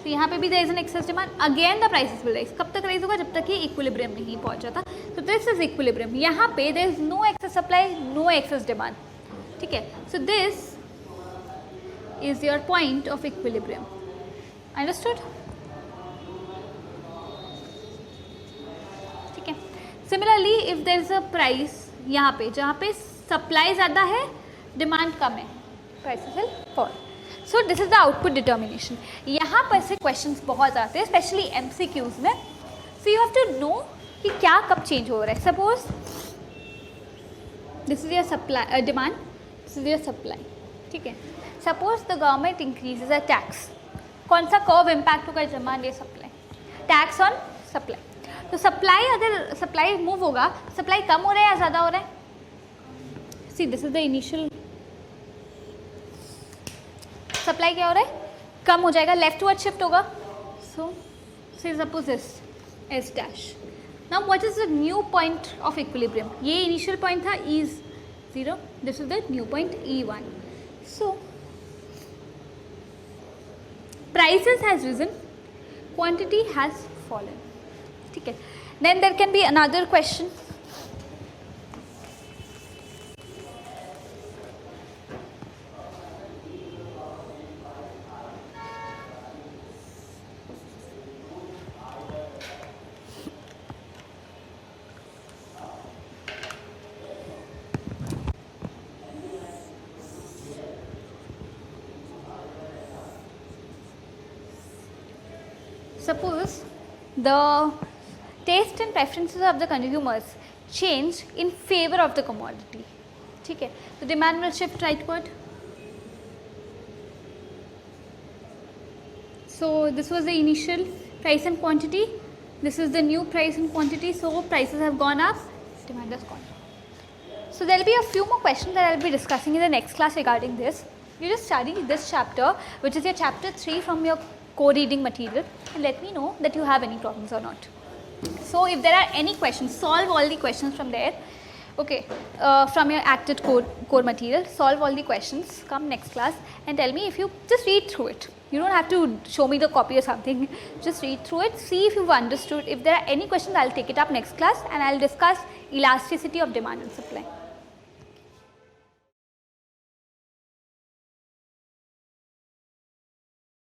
So यहाँ पे भी there is an excess demand. Again the prices will rise. कब तक rise होगा? जब तक ये equilibrium में ही पहुँच जाता. So this is equilibrium. यहाँ पे there is no excess supply, no excess demand. ठीक है. So this is your point of equilibrium. Understood? ठीक है. Similarly, if there is a price यहाँ पे जहाँ पे supply ज़्यादा है, demand कम है, prices will fall. So this is the output determination. यहाँ पर से questions बहुत आते हैं, especially MCQs में. So you have to know कि क्या कब change हो रहा है. Suppose this is your supply demand, this is your supply. ठीक है. Suppose the government increases a tax. कौन सा कर्व इम्पैक्ट होगा? डिमांड या सप्लाई? Tax on supply. तो सप्लाई, अगर सप्लाई मूव होगा, सप्लाई कम हो रहा है या ज़्यादा हो रहा है? See this is the initial supply. क्या हो रहा है? कम हो जाएगा, लेफ्टवर्ड शिफ्ट होगा. सो से suppose this S dash. Now what is the new point of equilibrium? ये इनिशियल पॉइंट था E0, this is the new point E1. So prices has risen, quantity has fallen. ठीक है. Then there can be another question. Suppose the taste and preferences of the consumers change in favor of the commodity. ठीक है. तो demand will shift rightward. So this was the initial price and quantity. This is the new price and quantity. So prices have gone up, demand has gone down. So there will be a few more questions that I will be discussing in the next class regarding this. You just study this chapter, which is your chapter 3 from your co-reading material, and let me know that you have any problems or not. So if there are any questions, solve all the questions from there. Okay, from your acted core material, solve all the questions, come next class and tell me if you just read through it. You don't have to show me the copy or something, just read through it, see if you've understood. If there are any questions, I'll take it up next class and I'll discuss elasticity of demand and supply.